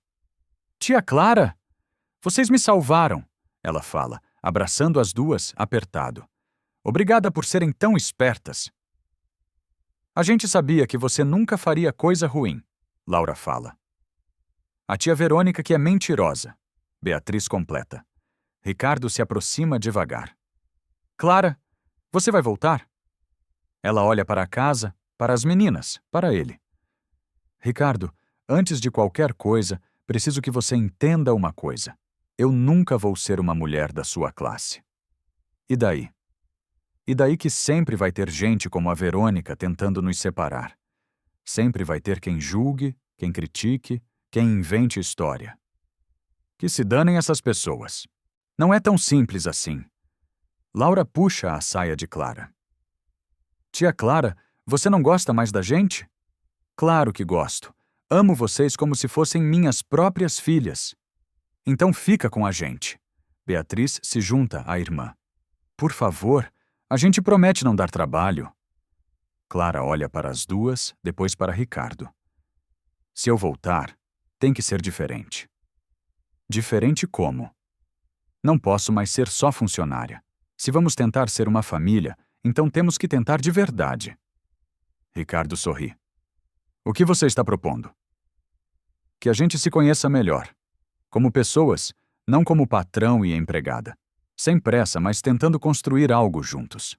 Tia Clara! Vocês me salvaram, ela fala, abraçando as duas, apertado. Obrigada por serem tão espertas. A gente sabia que você nunca faria coisa ruim, Laura fala. A tia Verônica que é mentirosa, Beatriz completa. Ricardo se aproxima devagar. Clara, você vai voltar? Ela olha para a casa, para as meninas, para ele. Ricardo, antes de qualquer coisa, preciso que você entenda uma coisa. Eu nunca vou ser uma mulher da sua classe. E daí? E daí que sempre vai ter gente como a Verônica tentando nos separar. Sempre vai ter quem julgue, quem critique, quem invente história. Que se danem essas pessoas. Não é tão simples assim. Laura puxa a saia de Clara. Tia Clara, você não gosta mais da gente? Claro que gosto. Amo vocês como se fossem minhas próprias filhas. Então fica com a gente. Beatriz se junta à irmã. Por favor, a gente promete não dar trabalho. Clara olha para as duas, depois para Ricardo. Se eu voltar, tem que ser diferente. Diferente como? Não posso mais ser só funcionária. Se vamos tentar ser uma família, então temos que tentar de verdade. Ricardo sorri. O que você está propondo? Que a gente se conheça melhor. Como pessoas, não como patrão e empregada. Sem pressa, mas tentando construir algo juntos.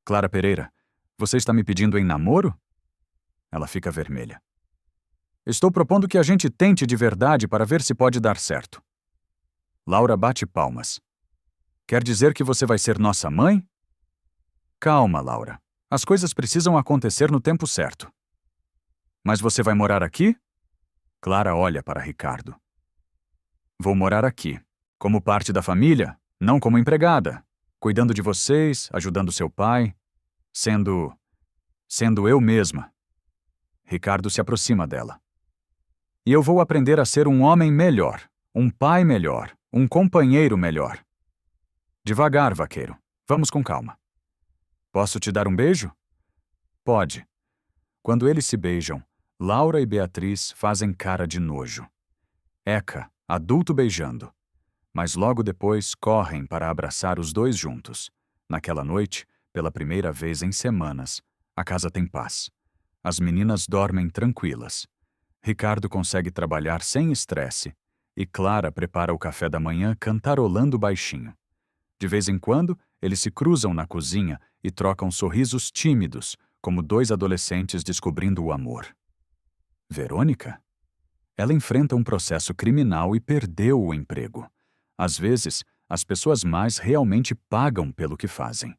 Clara Pereira, você está me pedindo em namoro? Ela fica vermelha. Estou propondo que a gente tente de verdade para ver se pode dar certo. Laura bate palmas. Quer dizer que você vai ser nossa mãe? Calma, Laura. As coisas precisam acontecer no tempo certo. Mas você vai morar aqui? Clara olha para Ricardo. Vou morar aqui. Como parte da família, não como empregada. Cuidando de vocês, ajudando seu pai. Sendo eu mesma. Ricardo se aproxima dela. E eu vou aprender a ser um homem melhor, um pai melhor, um companheiro melhor. Devagar, vaqueiro. Vamos com calma. Posso te dar um beijo? Pode. Quando eles se beijam, Laura e Beatriz fazem cara de nojo. Eca, adulto beijando. Mas logo depois correm para abraçar os dois juntos. Naquela noite, pela primeira vez em semanas, a casa tem paz. As meninas dormem tranquilas. Ricardo consegue trabalhar sem estresse e Clara prepara o café da manhã cantarolando baixinho. De vez em quando, eles se cruzam na cozinha e trocam sorrisos tímidos, como dois adolescentes descobrindo o amor. Verônica? Ela enfrenta um processo criminal e perdeu o emprego. Às vezes, as pessoas mais realmente pagam pelo que fazem.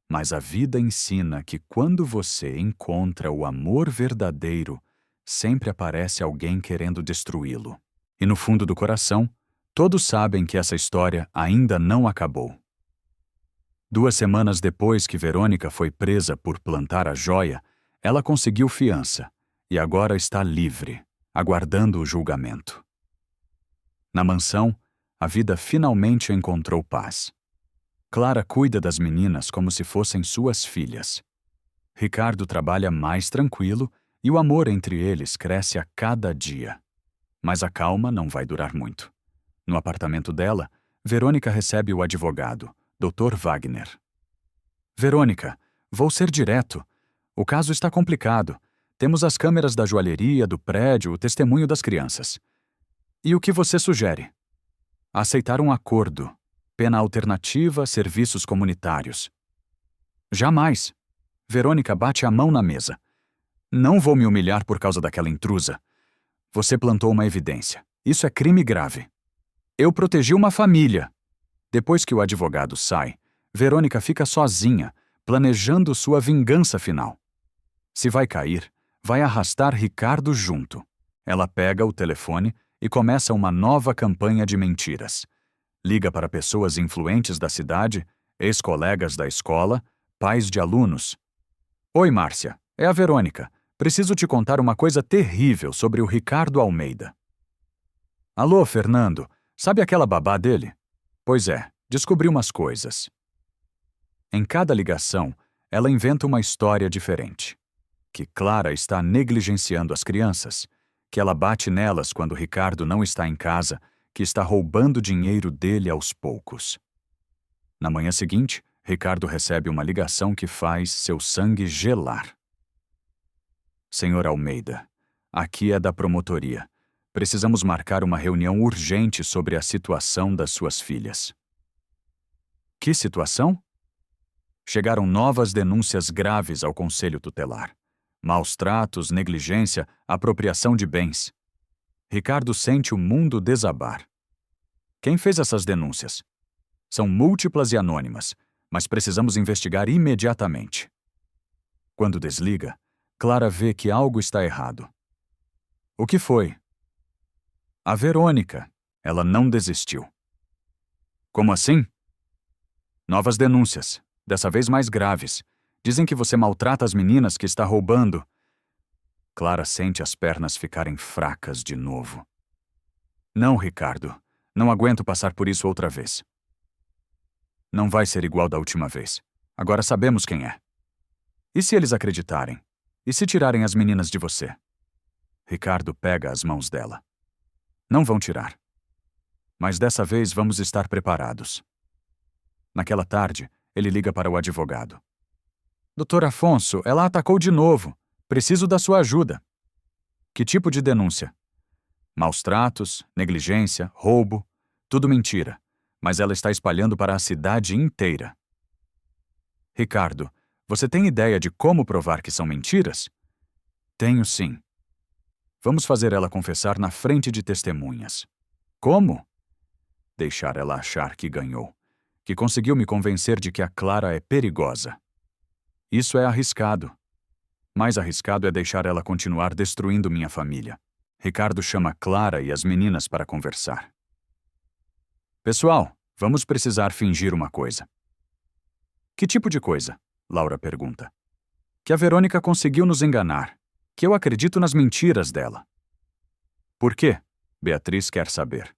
Mas a vida ensina que quando você encontra o amor verdadeiro, sempre aparece alguém querendo destruí-lo. E no fundo do coração, todos sabem que essa história ainda não acabou. 2 semanas depois que Verônica foi presa por plantar a joia, ela conseguiu fiança e agora está livre, aguardando o julgamento. Na mansão, a vida finalmente encontrou paz. Clara cuida das meninas como se fossem suas filhas. Ricardo trabalha mais tranquilo e o amor entre eles cresce a cada dia. Mas a calma não vai durar muito. No apartamento dela, Verônica recebe o advogado, Dr. Wagner. Verônica, vou ser direto. O caso está complicado. Temos as câmeras da joalheria, do prédio, o testemunho das crianças. E o que você sugere? Aceitar um acordo. Pena alternativa, serviços comunitários. Jamais. Verônica bate a mão na mesa. Não vou me humilhar por causa daquela intrusa. Você plantou uma evidência. Isso é crime grave. Eu protegi uma família. Depois que o advogado sai, Verônica fica sozinha, planejando sua vingança final. Se vai cair, vai arrastar Ricardo junto. Ela pega o telefone e começa uma nova campanha de mentiras. Liga para pessoas influentes da cidade, ex-colegas da escola, pais de alunos. Oi, Márcia, é a Verônica. Preciso te contar uma coisa terrível sobre o Ricardo Almeida. Alô, Fernando, sabe aquela babá dele? Pois é, descobri umas coisas. Em cada ligação, ela inventa uma história diferente. Que Clara está negligenciando as crianças, que ela bate nelas quando Ricardo não está em casa, que está roubando dinheiro dele aos poucos. Na manhã seguinte, Ricardo recebe uma ligação que faz seu sangue gelar. Senhor Almeida, aqui é da promotoria. Precisamos marcar uma reunião urgente sobre a situação das suas filhas. Que situação? Chegaram novas denúncias graves ao Conselho Tutelar. Maus tratos, negligência, apropriação de bens. Ricardo sente o mundo desabar. Quem fez essas denúncias? São múltiplas e anônimas, mas precisamos investigar imediatamente. Quando desliga, Clara vê que algo está errado. O que foi? A Verônica. Ela não desistiu. Como assim? Novas denúncias, dessa vez mais graves. Dizem que você maltrata as meninas, que está roubando. Clara sente as pernas ficarem fracas de novo. Não, Ricardo. Não aguento passar por isso outra vez. Não vai ser igual da última vez. Agora sabemos quem é. E se eles acreditarem? E se tirarem as meninas de você? Ricardo pega as mãos dela. Não vão tirar. Mas dessa vez vamos estar preparados. Naquela tarde, ele liga para o advogado. Doutor Afonso, ela atacou de novo. Preciso da sua ajuda. Que tipo de denúncia? Maus tratos, negligência, roubo. Tudo mentira. Mas ela está espalhando para a cidade inteira. Ricardo, você tem ideia de como provar que são mentiras? Tenho sim. Vamos fazer ela confessar na frente de testemunhas. Como? Deixar ela achar que ganhou. Que conseguiu me convencer de que a Clara é perigosa. Isso é arriscado. Mais arriscado é deixar ela continuar destruindo minha família. Ricardo chama Clara e as meninas para conversar. Pessoal, vamos precisar fingir uma coisa. Que tipo de coisa? Laura pergunta. Que a Verônica conseguiu nos enganar. Que eu acredito nas mentiras dela. Por quê? Beatriz quer saber.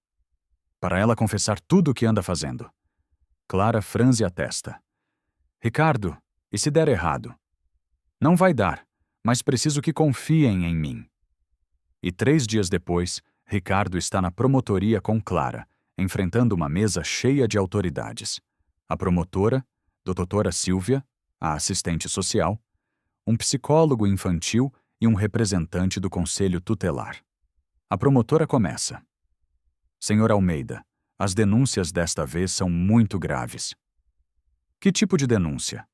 Para ela confessar tudo o que anda fazendo. Clara franze a testa. Ricardo, e se der errado? Não vai dar, mas preciso que confiem em mim. E 3 dias depois, Ricardo está na promotoria com Clara, enfrentando uma mesa cheia de autoridades. A promotora, doutora Silvia, a assistente social, um psicólogo infantil e um representante do Conselho Tutelar. A promotora começa. Senhor Almeida, as denúncias desta vez são muito graves. Que tipo de denúncia?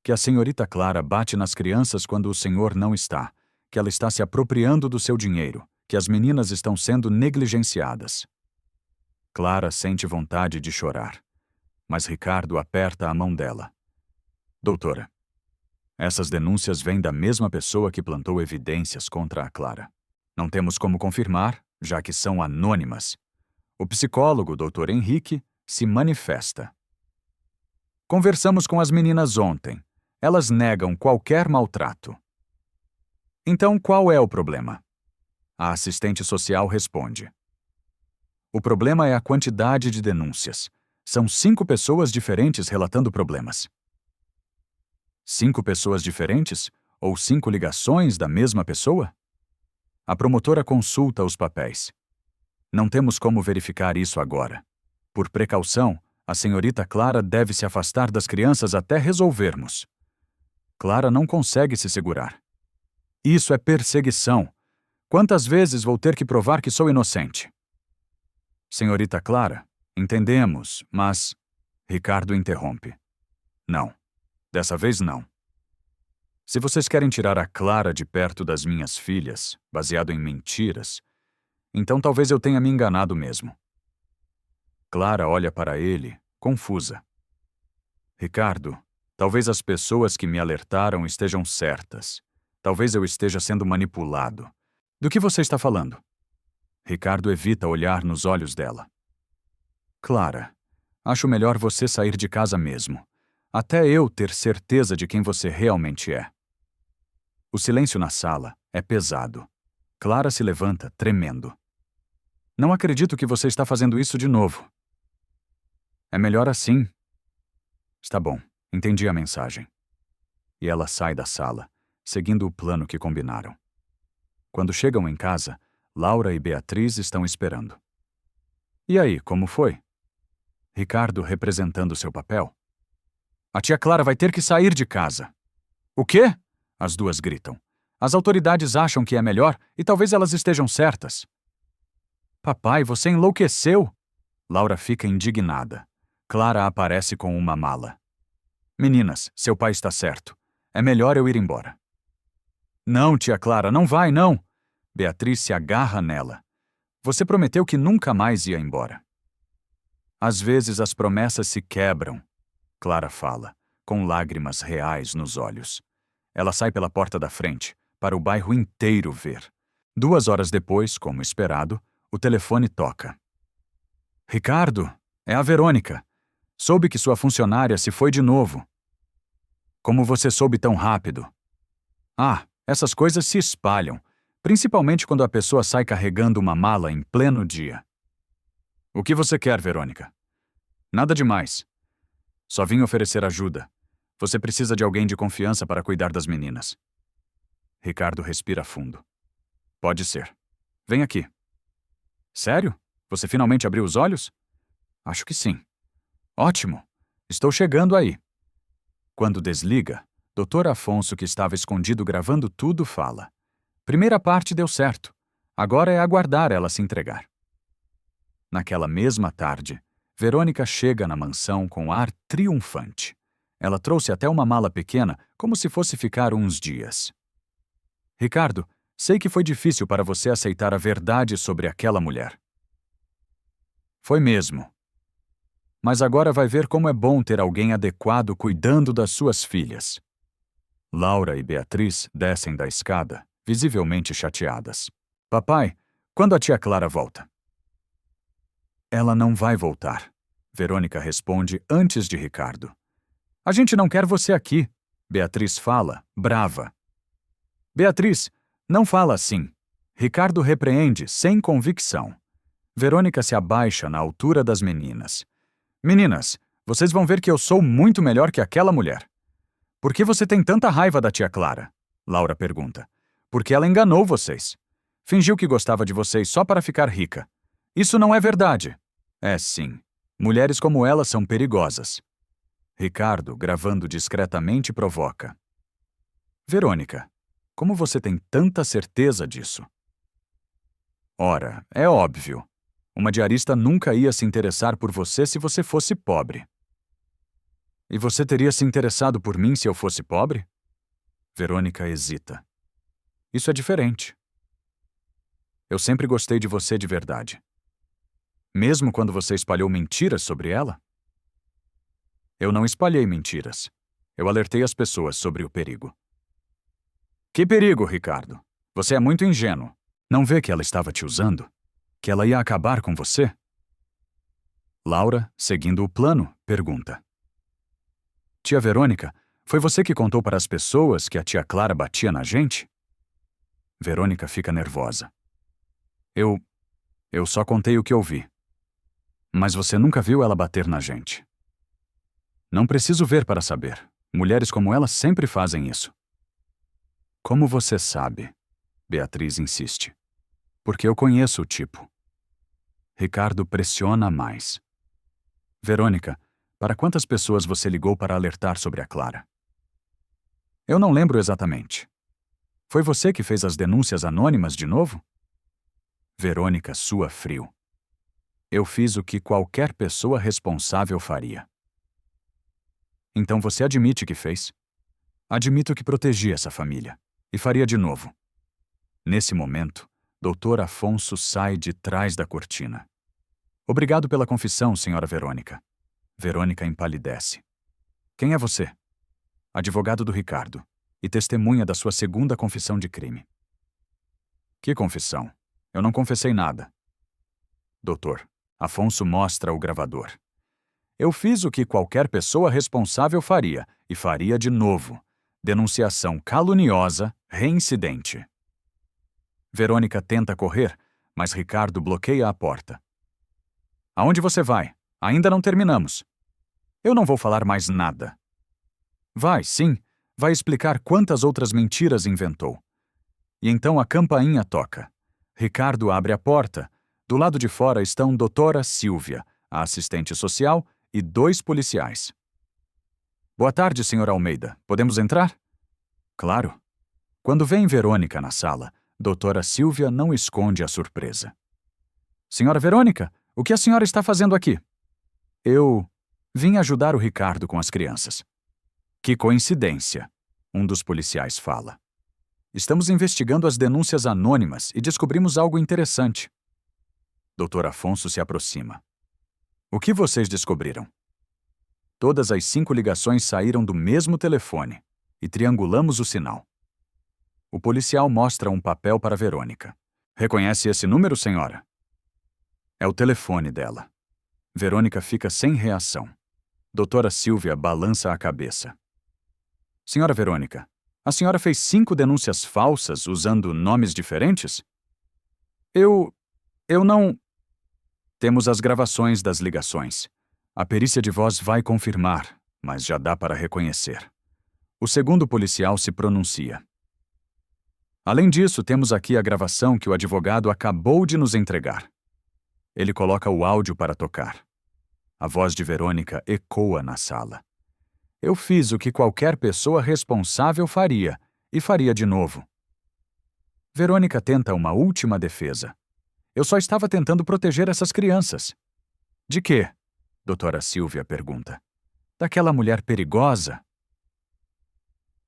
Que a senhorita Clara bate nas crianças quando o senhor não está, que ela está se apropriando do seu dinheiro, que as meninas estão sendo negligenciadas. Clara sente vontade de chorar, mas Ricardo aperta a mão dela. Doutora, essas denúncias vêm da mesma pessoa que plantou evidências contra a Clara. Não temos como confirmar, já que são anônimas. O psicólogo, Dr. Henrique, se manifesta. Conversamos com as meninas ontem. Elas negam qualquer maltrato. Então, qual é o problema? A assistente social responde. O problema é a quantidade de denúncias. São 5 pessoas diferentes relatando problemas. 5 pessoas diferentes? Ou 5 ligações da mesma pessoa? A promotora consulta os papéis. Não temos como verificar isso agora. Por precaução, a senhorita Clara deve se afastar das crianças até resolvermos. Clara não consegue se segurar. Isso é perseguição. Quantas vezes vou ter que provar que sou inocente? Senhorita Clara, entendemos, mas... Ricardo interrompe. Não. Dessa vez não. Se vocês querem tirar a Clara de perto das minhas filhas, baseado em mentiras, então talvez eu tenha me enganado mesmo. Clara olha para ele, confusa. Ricardo, talvez as pessoas que me alertaram estejam certas. Talvez eu esteja sendo manipulado. Do que você está falando? Ricardo evita olhar nos olhos dela. Clara, acho melhor você sair de casa mesmo, até eu ter certeza de quem você realmente é. O silêncio na sala é pesado. Clara se levanta, tremendo. Não acredito que você está fazendo isso de novo. É melhor assim. Está bom, entendi a mensagem. E ela sai da sala, seguindo o plano que combinaram. Quando chegam em casa, Laura e Beatriz estão esperando. E aí, como foi? Ricardo representando seu papel. A tia Clara vai ter que sair de casa. O quê? As duas gritam. As autoridades acham que é melhor e talvez elas estejam certas. Papai, você enlouqueceu! Laura fica indignada. Clara aparece com uma mala. Meninas, seu pai está certo. É melhor eu ir embora. Não, tia Clara, não vai, não! Beatriz se agarra nela. Você prometeu que nunca mais ia embora. Às vezes as promessas se quebram, Clara fala, com lágrimas reais nos olhos. Ela sai pela porta da frente, para o bairro inteiro ver. 2 horas depois, como esperado, o telefone toca. Ricardo, é a Verônica. Soube que sua funcionária se foi de novo. Como você soube tão rápido? Ah, essas coisas se espalham, principalmente quando a pessoa sai carregando uma mala em pleno dia. O que você quer, Verônica? Nada demais. Só vim oferecer ajuda. Você precisa de alguém de confiança para cuidar das meninas. Ricardo respira fundo. Pode ser. Vem aqui. Sério? Você finalmente abriu os olhos? Acho que sim. Ótimo. Estou chegando aí. Quando desliga, Dr. Afonso, que estava escondido gravando tudo, fala. Primeira parte deu certo. Agora é aguardar ela se entregar. Naquela mesma tarde, Verônica chega na mansão com ar triunfante. Ela trouxe até uma mala pequena, como se fosse ficar uns dias. Ricardo, sei que foi difícil para você aceitar a verdade sobre aquela mulher. Foi mesmo. Mas agora vai ver como é bom ter alguém adequado cuidando das suas filhas. Laura e Beatriz descem da escada, visivelmente chateadas. Papai, quando a tia Clara volta? Ela não vai voltar, Verônica responde antes de Ricardo. A gente não quer você aqui, Beatriz fala, brava. Beatriz, não fala assim. Ricardo repreende, sem convicção. Verônica se abaixa na altura das meninas. Meninas, vocês vão ver que eu sou muito melhor que aquela mulher. Por que você tem tanta raiva da tia Clara? Laura pergunta. Porque ela enganou vocês. Fingiu que gostava de vocês só para ficar rica. Isso não é verdade. É sim. Mulheres como ela são perigosas. Ricardo, gravando discretamente, provoca. Verônica, como você tem tanta certeza disso? Ora, é óbvio. Uma diarista nunca ia se interessar por você se você fosse pobre. E você teria se interessado por mim se eu fosse pobre? Verônica hesita. Isso é diferente. Eu sempre gostei de você de verdade. Mesmo quando você espalhou mentiras sobre ela? Eu não espalhei mentiras. Eu alertei as pessoas sobre o perigo. Que perigo, Ricardo? Você é muito ingênuo. Não vê que ela estava te usando? Que ela ia acabar com você? Laura, seguindo o plano, pergunta. Tia Verônica, foi você que contou para as pessoas que a tia Clara batia na gente? Verônica fica nervosa. Eu só contei o que ouvi. Mas você nunca viu ela bater na gente. Não preciso ver para saber. Mulheres como ela sempre fazem isso. Como você sabe? Beatriz insiste. Porque eu conheço o tipo. Ricardo pressiona mais. Verônica, para quantas pessoas você ligou para alertar sobre a Clara? Eu não lembro exatamente. Foi você que fez as denúncias anônimas de novo? Verônica sua frio. Eu fiz o que qualquer pessoa responsável faria. Então você admite que fez? Admito que protegi essa família. E faria de novo. Nesse momento, Dr. Afonso sai de trás da cortina. Obrigado pela confissão, senhora Verônica. Verônica empalidece. Quem é você? Advogado do Ricardo. E testemunha da sua segunda confissão de crime. Que confissão? Eu não confessei nada. Doutor, Afonso mostra o gravador. Eu fiz o que qualquer pessoa responsável faria, e faria de novo. Denunciação caluniosa, reincidente. Verônica tenta correr, mas Ricardo bloqueia a porta. Aonde você vai? Ainda não terminamos. Eu não vou falar mais nada. Vai, sim. Vai explicar quantas outras mentiras inventou. E então a campainha toca. Ricardo abre a porta. Do lado de fora estão doutora Silvia, a assistente social, e 2 policiais. Boa tarde, senhor Almeida. Podemos entrar? Claro. Quando vem Verônica na sala, doutora Silvia não esconde a surpresa. Senhora Verônica, o que a senhora está fazendo aqui? Eu vim ajudar o Ricardo com as crianças. Que coincidência, um dos policiais fala. Estamos investigando as denúncias anônimas e descobrimos algo interessante. Dr. Afonso se aproxima. O que vocês descobriram? Todas as 5 ligações saíram do mesmo telefone e triangulamos o sinal. O policial mostra um papel para Verônica. Reconhece esse número, senhora? É o telefone dela. Verônica fica sem reação. Doutora Silvia balança a cabeça. Senhora Verônica, a senhora fez 5 denúncias falsas usando nomes diferentes? Eu não... Temos as gravações das ligações. A perícia de voz vai confirmar, mas já dá para reconhecer. O segundo policial se pronuncia. Além disso, temos aqui a gravação que o advogado acabou de nos entregar. Ele coloca o áudio para tocar. A voz de Verônica ecoa na sala. Eu fiz o que qualquer pessoa responsável faria, e faria de novo. Verônica tenta uma última defesa. Eu só estava tentando proteger essas crianças. De quê? Doutora Silvia pergunta. Daquela mulher perigosa?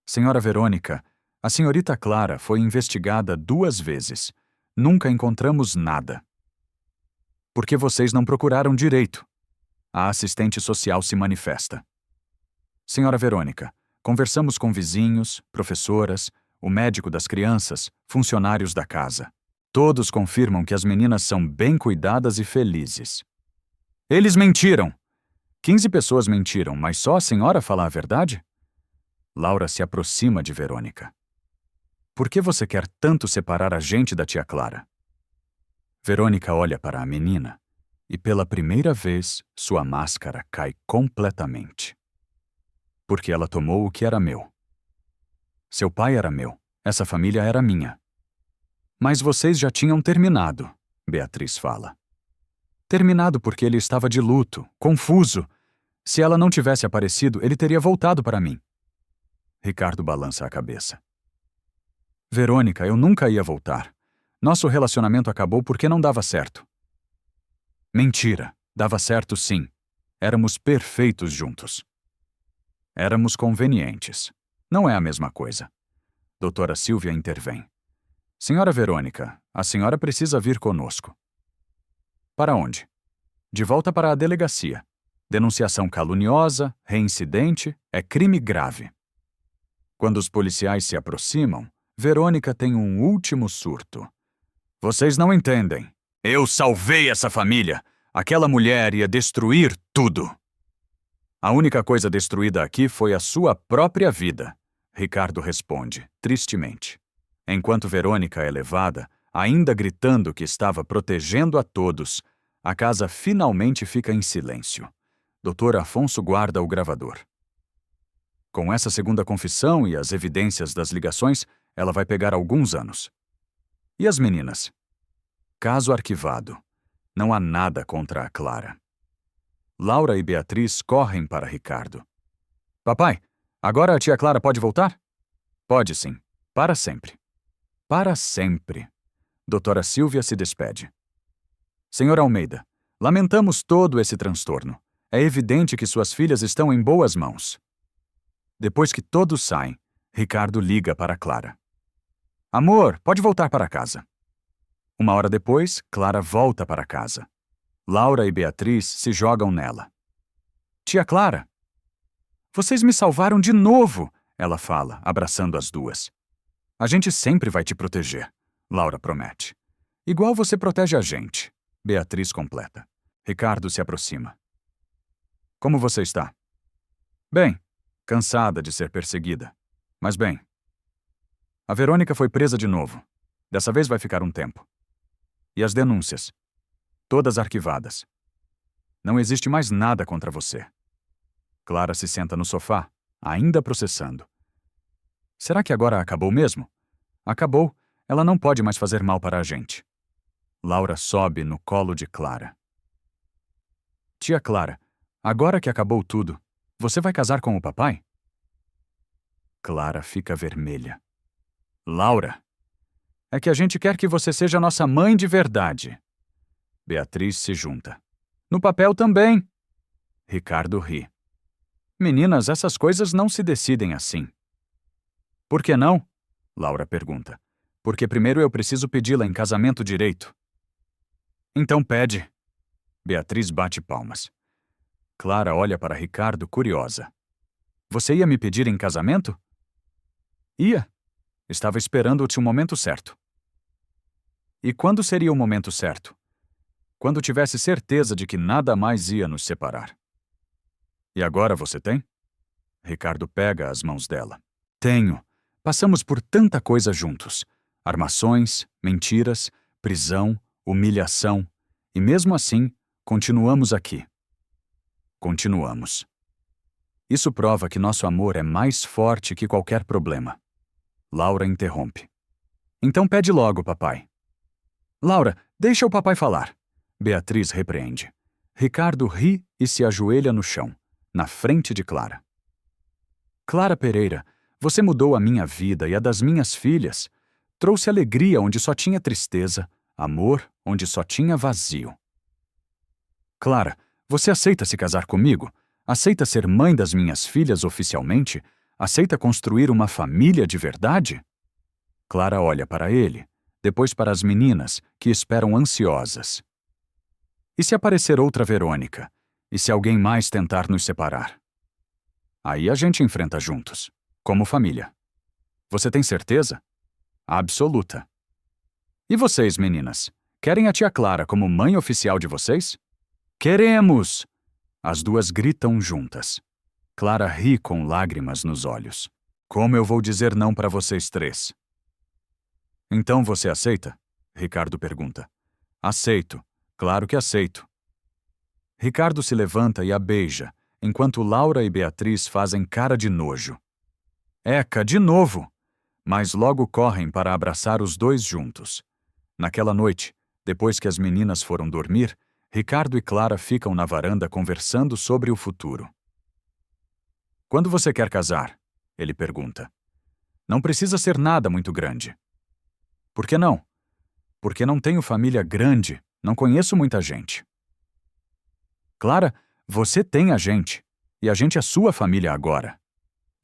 Senhora Verônica, a senhorita Clara foi investigada 2 vezes. Nunca encontramos nada. Por que vocês não procuraram direito? A assistente social se manifesta. Senhora Verônica, conversamos com vizinhos, professoras, o médico das crianças, funcionários da casa. Todos confirmam que as meninas são bem cuidadas e felizes. Eles mentiram! 15 pessoas mentiram, mas só a senhora fala a verdade? Laura se aproxima de Verônica. Por que você quer tanto separar a gente da tia Clara? Verônica olha para a menina e, pela primeira vez, sua máscara cai completamente. Porque ela tomou o que era meu. Seu pai era meu, essa família era minha. Mas vocês já tinham terminado, Beatriz fala. Terminado porque ele estava de luto, confuso. Se ela não tivesse aparecido, ele teria voltado para mim. Ricardo balança a cabeça. Verônica, eu nunca ia voltar. Nosso relacionamento acabou porque não dava certo. Mentira, dava certo sim. Éramos perfeitos juntos. Éramos convenientes. Não é a mesma coisa. Doutora Silvia intervém. Senhora Verônica, a senhora precisa vir conosco. Para onde? De volta para a delegacia. Denunciação caluniosa, reincidente, é crime grave. Quando os policiais se aproximam, Verônica tem um último surto. Vocês não entendem. Eu salvei essa família. Aquela mulher ia destruir tudo. A única coisa destruída aqui foi a sua própria vida, Ricardo responde, tristemente. Enquanto Verônica é levada, ainda gritando que estava protegendo a todos, a casa finalmente fica em silêncio. Dr. Afonso guarda o gravador. Com essa segunda confissão e as evidências das ligações, ela vai pegar alguns anos. E as meninas? Caso arquivado. Não há nada contra a Clara. Laura e Beatriz correm para Ricardo. Papai, agora a tia Clara pode voltar? Pode sim. Para sempre. Para sempre. Doutora Silvia se despede. Senhor Almeida, Lamentamos todo esse transtorno. É evidente que suas filhas estão em boas mãos. Depois que todos saem, Ricardo liga para Clara. Amor, pode voltar para casa. Uma hora depois, Clara volta para casa. Laura e Beatriz se jogam nela. Tia Clara! Vocês me salvaram de novo, ela fala, abraçando as duas. A gente sempre vai te proteger, Laura promete. Igual você protege a gente, Beatriz completa. Ricardo se aproxima. Como você está? Bem, cansada de ser perseguida. Mas bem. A Verônica foi presa de novo. Dessa vez vai ficar um tempo. E as denúncias? Todas arquivadas. Não existe mais nada contra você. Clara se senta no sofá, ainda processando. Será que agora acabou mesmo? Acabou. Ela não pode mais fazer mal para a gente. Laura sobe no colo de Clara. Tia Clara, agora que acabou tudo, você vai casar com o papai? Clara fica vermelha. Laura, é que a gente quer que você seja nossa mãe de verdade. Beatriz se junta. No papel também. Ricardo ri. Meninas, essas coisas não se decidem assim. Por que não? Laura pergunta. Porque primeiro eu preciso pedi-la em casamento direito. Então pede. Beatriz bate palmas. Clara olha para Ricardo curiosa. Você ia me pedir em casamento? Ia. Estava esperando-te o momento certo. E quando seria o momento certo? Quando tivesse certeza de que nada mais ia nos separar. E agora você tem? Ricardo pega as mãos dela. Tenho. Passamos por tanta coisa juntos. Armações, mentiras, prisão, humilhação. E mesmo assim, continuamos aqui. Continuamos. Isso prova que nosso amor é mais forte que qualquer problema. Laura interrompe. Então pede logo, papai. Laura, deixa o papai falar. Beatriz repreende. Ricardo ri e se ajoelha no chão, na frente de Clara. Clara Pereira, você mudou a minha vida e a das minhas filhas. Trouxe alegria onde só tinha tristeza, amor onde só tinha vazio. Clara, você aceita se casar comigo? Aceita ser mãe das minhas filhas oficialmente? Aceita construir uma família de verdade? Clara olha para ele, depois para as meninas, que esperam ansiosas. E se aparecer outra Verônica? E se alguém mais tentar nos separar? Aí a gente enfrenta juntos, como família. Você tem certeza? Absoluta. E vocês, meninas? Querem a tia Clara como mãe oficial de vocês? Queremos! As duas gritam juntas. Clara ri com lágrimas nos olhos. Como eu vou dizer não para vocês três? Então você aceita? Ricardo pergunta. Aceito. Claro que aceito. Ricardo se levanta e a beija, enquanto Laura e Beatriz fazem cara de nojo. Eca, de novo! Mas logo correm para abraçar os dois juntos. Naquela noite, depois que as meninas foram dormir, Ricardo e Clara ficam na varanda conversando sobre o futuro. Quando você quer casar? Ele pergunta. Não precisa ser nada muito grande. Por que não? Porque não tenho família grande, não conheço muita gente. Clara, você tem a gente, e a gente é sua família agora.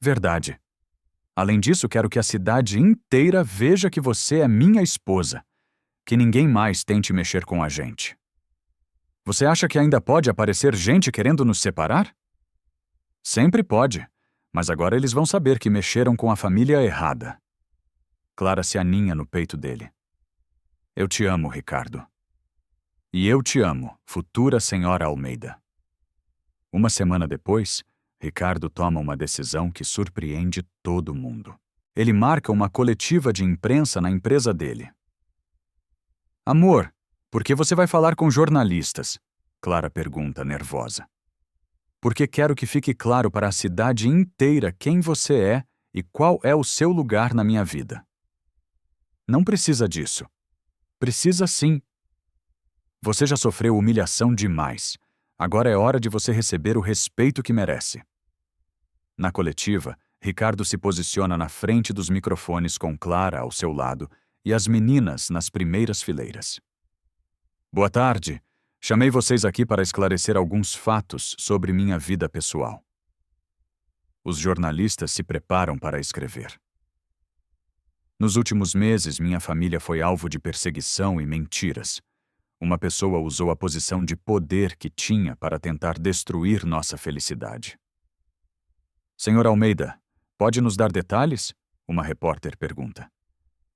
Verdade. Além disso, quero que a cidade inteira veja que você é minha esposa, que ninguém mais tente mexer com a gente. Você acha que ainda pode aparecer gente querendo nos separar? Sempre pode, mas agora eles vão saber que mexeram com a família errada. Clara se aninha no peito dele. Eu te amo, Ricardo. E eu te amo, futura senhora Almeida. Uma semana depois, Ricardo toma uma decisão que surpreende todo mundo. Ele marca uma coletiva de imprensa na empresa dele. Amor, por que você vai falar com jornalistas? Clara pergunta, nervosa. Porque quero que fique claro para a cidade inteira quem você é e qual é o seu lugar na minha vida. Não precisa disso. Precisa sim. Você já sofreu humilhação demais. Agora é hora de você receber o respeito que merece. Na coletiva, Ricardo se posiciona na frente dos microfones com Clara ao seu lado e as meninas nas primeiras fileiras. Boa tarde. Chamei vocês aqui para esclarecer alguns fatos sobre minha vida pessoal. Os jornalistas se preparam para escrever. Nos últimos meses, minha família foi alvo de perseguição e mentiras. Uma pessoa usou a posição de poder que tinha para tentar destruir nossa felicidade. Senhor Almeida, pode nos dar detalhes? Uma repórter pergunta.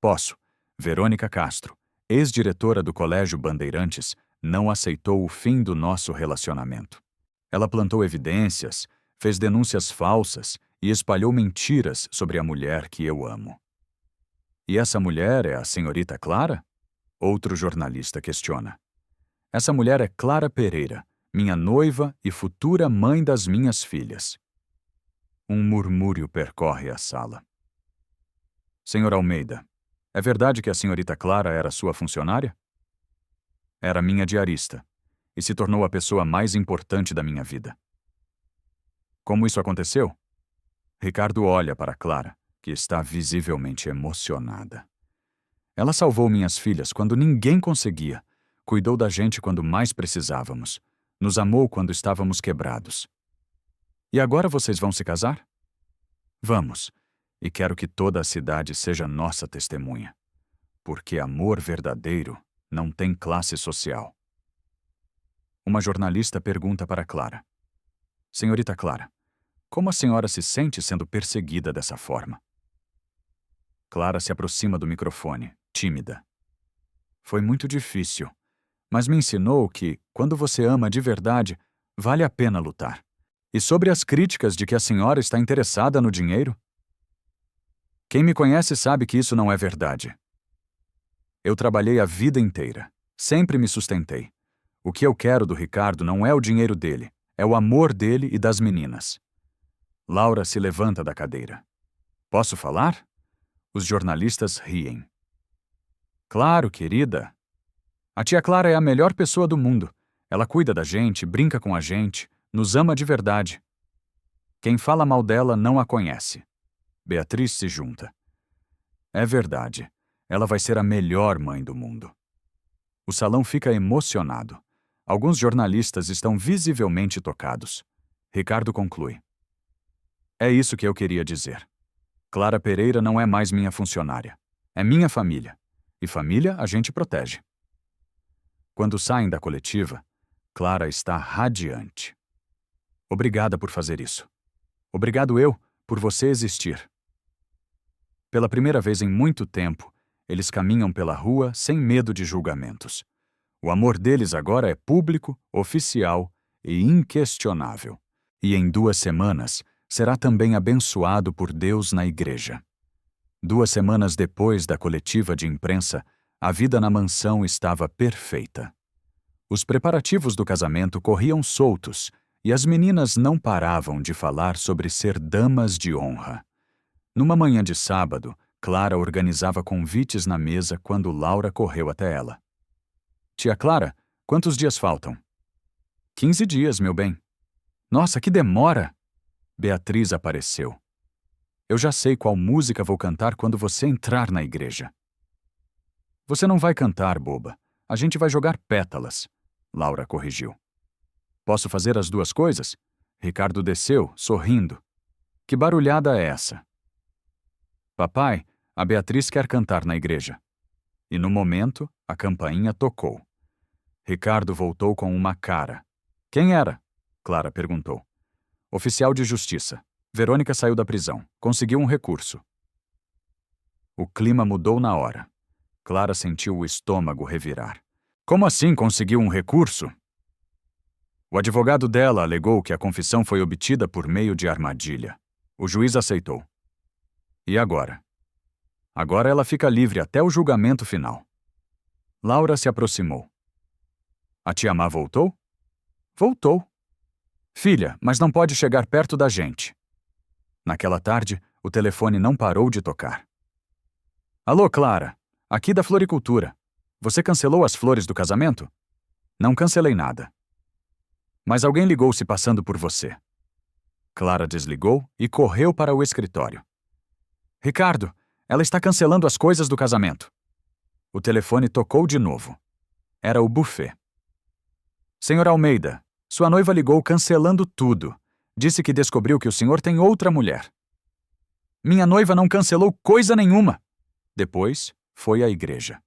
Posso. Verônica Castro, ex-diretora do Colégio Bandeirantes, não aceitou o fim do nosso relacionamento. Ela plantou evidências, fez denúncias falsas e espalhou mentiras sobre a mulher que eu amo. E essa mulher é a senhorita Clara? Outro jornalista questiona. Essa mulher é Clara Pereira, minha noiva e futura mãe das minhas filhas. Um murmúrio percorre a sala. Senhor Almeida, é verdade que a senhorita Clara era sua funcionária? Era minha diarista e se tornou a pessoa mais importante da minha vida. Como isso aconteceu? Ricardo olha para Clara, que está visivelmente emocionada. Ela salvou minhas filhas quando ninguém conseguia, cuidou da gente quando mais precisávamos, nos amou quando estávamos quebrados. E agora vocês vão se casar? Vamos, e quero que toda a cidade seja nossa testemunha, porque amor verdadeiro não tem classe social. Uma jornalista pergunta para Clara. Senhorita Clara, como a senhora se sente sendo perseguida dessa forma? Clara se aproxima do microfone, tímida. Foi muito difícil, mas me ensinou que, quando você ama de verdade, vale a pena lutar. E sobre as críticas de que a senhora está interessada no dinheiro? Quem me conhece sabe que isso não é verdade. Eu trabalhei a vida inteira, sempre me sustentei. O que eu quero do Ricardo não é o dinheiro dele, é o amor dele e das meninas. Laura se levanta da cadeira. Posso falar? Os jornalistas riem. Claro, querida. A tia Clara é a melhor pessoa do mundo. Ela cuida da gente, brinca com a gente, nos ama de verdade. Quem fala mal dela não a conhece. Beatriz se junta. É verdade. Ela vai ser a melhor mãe do mundo. O salão fica emocionado. Alguns jornalistas estão visivelmente tocados. Ricardo conclui. É isso que eu queria dizer. Clara Pereira não é mais minha funcionária. É minha família. E família a gente protege. Quando saem da coletiva, Clara está radiante. Obrigada por fazer isso. Obrigado eu por você existir. Pela primeira vez em muito tempo, eles caminham pela rua sem medo de julgamentos. O amor deles agora é público, oficial e inquestionável. E em 2 semanas, será também abençoado por Deus na igreja. 2 semanas depois da coletiva de imprensa, a vida na mansão estava perfeita. Os preparativos do casamento corriam soltos e as meninas não paravam de falar sobre ser damas de honra. Numa manhã de sábado, Clara organizava convites na mesa quando Laura correu até ela. Tia Clara, quantos dias faltam? 15 dias, meu bem. Nossa, que demora! Beatriz apareceu. Eu já sei qual música vou cantar quando você entrar na igreja. Você não vai cantar, boba. A gente vai jogar pétalas. Laura corrigiu. Posso fazer as 2 coisas? Ricardo desceu, sorrindo. Que barulhada é essa? Papai, a Beatriz quer cantar na igreja. E no momento, a campainha tocou. Ricardo voltou com uma cara. Quem era? Clara perguntou. Oficial de justiça. Verônica saiu da prisão. Conseguiu um recurso. O clima mudou na hora. Clara sentiu o estômago revirar. Como assim conseguiu um recurso? O advogado dela alegou que a confissão foi obtida por meio de armadilha. O juiz aceitou. E agora? Agora ela fica livre até o julgamento final. Laura se aproximou. A tia Má voltou? Voltou. Filha, mas não pode chegar perto da gente. Naquela tarde, o telefone não parou de tocar. Alô, Clara. Aqui da floricultura. Você cancelou as flores do casamento? Não cancelei nada. Mas alguém ligou se passando por você. Clara desligou e correu para o escritório. Ricardo, ela está cancelando as coisas do casamento. O telefone tocou de novo. Era o buffet. Senhor Almeida, sua noiva ligou cancelando tudo. Disse que descobriu que o senhor tem outra mulher. Minha noiva não cancelou coisa nenhuma. Depois, foi à igreja.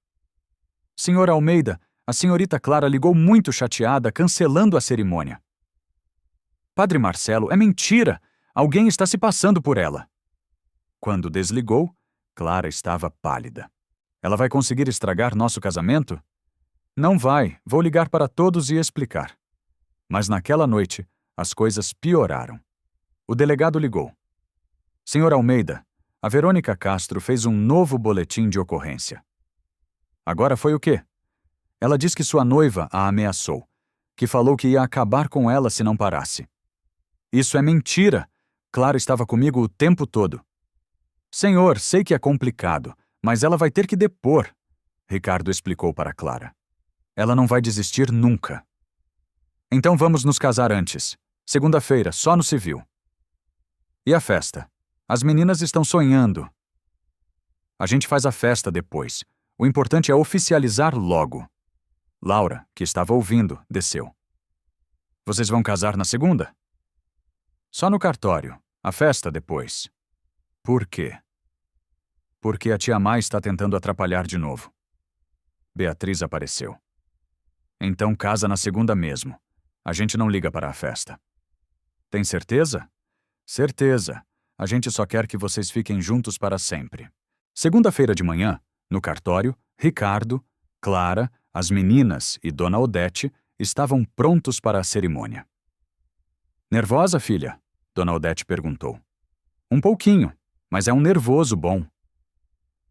Senhor Almeida, a senhorita Clara ligou muito chateada, cancelando a cerimônia. Padre Marcelo, é mentira! Alguém está se passando por ela. Quando desligou, Clara estava pálida. Ela vai conseguir estragar nosso casamento? Não vai, vou ligar para todos e explicar. Mas naquela noite, as coisas pioraram. O delegado ligou. Senhor Almeida, a Verônica Castro fez um novo boletim de ocorrência. Agora foi o quê? Ela diz que sua noiva a ameaçou, que falou que ia acabar com ela se não parasse. Isso é mentira! Clara estava comigo o tempo todo. Senhor, sei que é complicado, mas ela vai ter que depor, Ricardo explicou para Clara. Ela não vai desistir nunca. Então vamos nos casar antes. Segunda-feira, só no civil. E a festa? As meninas estão sonhando. A gente faz a festa depois. O importante é oficializar logo. Laura, que estava ouvindo, desceu. Vocês vão casar na segunda? Só no cartório. A festa depois. Por quê? Porque a tia Má está tentando atrapalhar de novo. Beatriz apareceu. Então casa na segunda mesmo. A gente não liga para a festa. Tem certeza? Certeza. A gente só quer que vocês fiquem juntos para sempre. Segunda-feira de manhã, no cartório, Ricardo, Clara, as meninas e Dona Odete estavam prontos para a cerimônia. Nervosa, filha? Dona Odete perguntou. Um pouquinho, mas é um nervoso bom.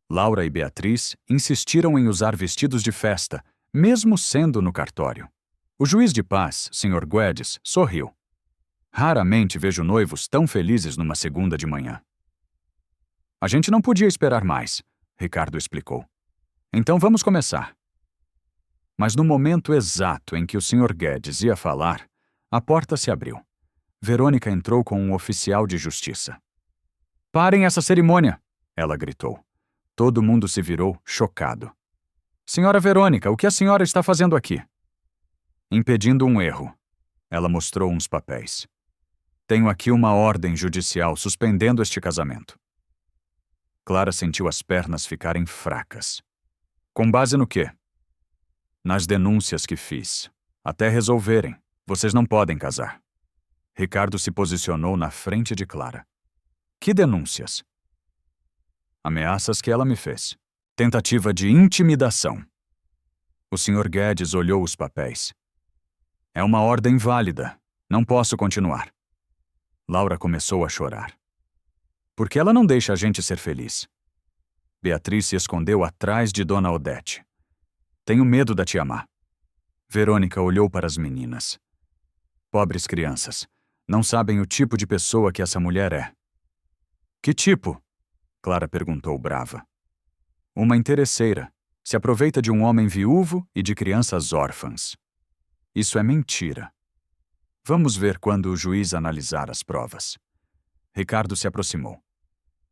Laura e Beatriz insistiram em usar vestidos de festa, mesmo sendo no cartório. O juiz de paz, Sr. Guedes, sorriu. Raramente vejo noivos tão felizes numa segunda de manhã. A gente não podia esperar mais, Ricardo explicou. Então vamos começar. Mas no momento exato em que o Sr. Guedes ia falar, a porta se abriu. Verônica entrou com um oficial de justiça. Parem essa cerimônia! Ela gritou. Todo mundo se virou, chocado. Senhora Verônica, o que a senhora está fazendo aqui? Impedindo um erro. Ela mostrou uns papéis. Tenho aqui uma ordem judicial suspendendo este casamento. Clara sentiu as pernas ficarem fracas. Com base no quê? Nas denúncias que fiz. Até resolverem, vocês não podem casar. Ricardo se posicionou na frente de Clara. Que denúncias? Ameaças que ela me fez. Tentativa de intimidação. O Sr. Guedes olhou os papéis. É uma ordem válida. Não posso continuar. Laura começou a chorar. Por que ela não deixa a gente ser feliz? Beatriz se escondeu atrás de Dona Odete. Tenho medo da tia Má. Verônica olhou para as meninas. Pobres crianças. Não sabem o tipo de pessoa que essa mulher é. Que tipo? Clara perguntou brava. Uma interesseira. Se aproveita de um homem viúvo e de crianças órfãs. Isso é mentira. Vamos ver quando o juiz analisar as provas. Ricardo se aproximou.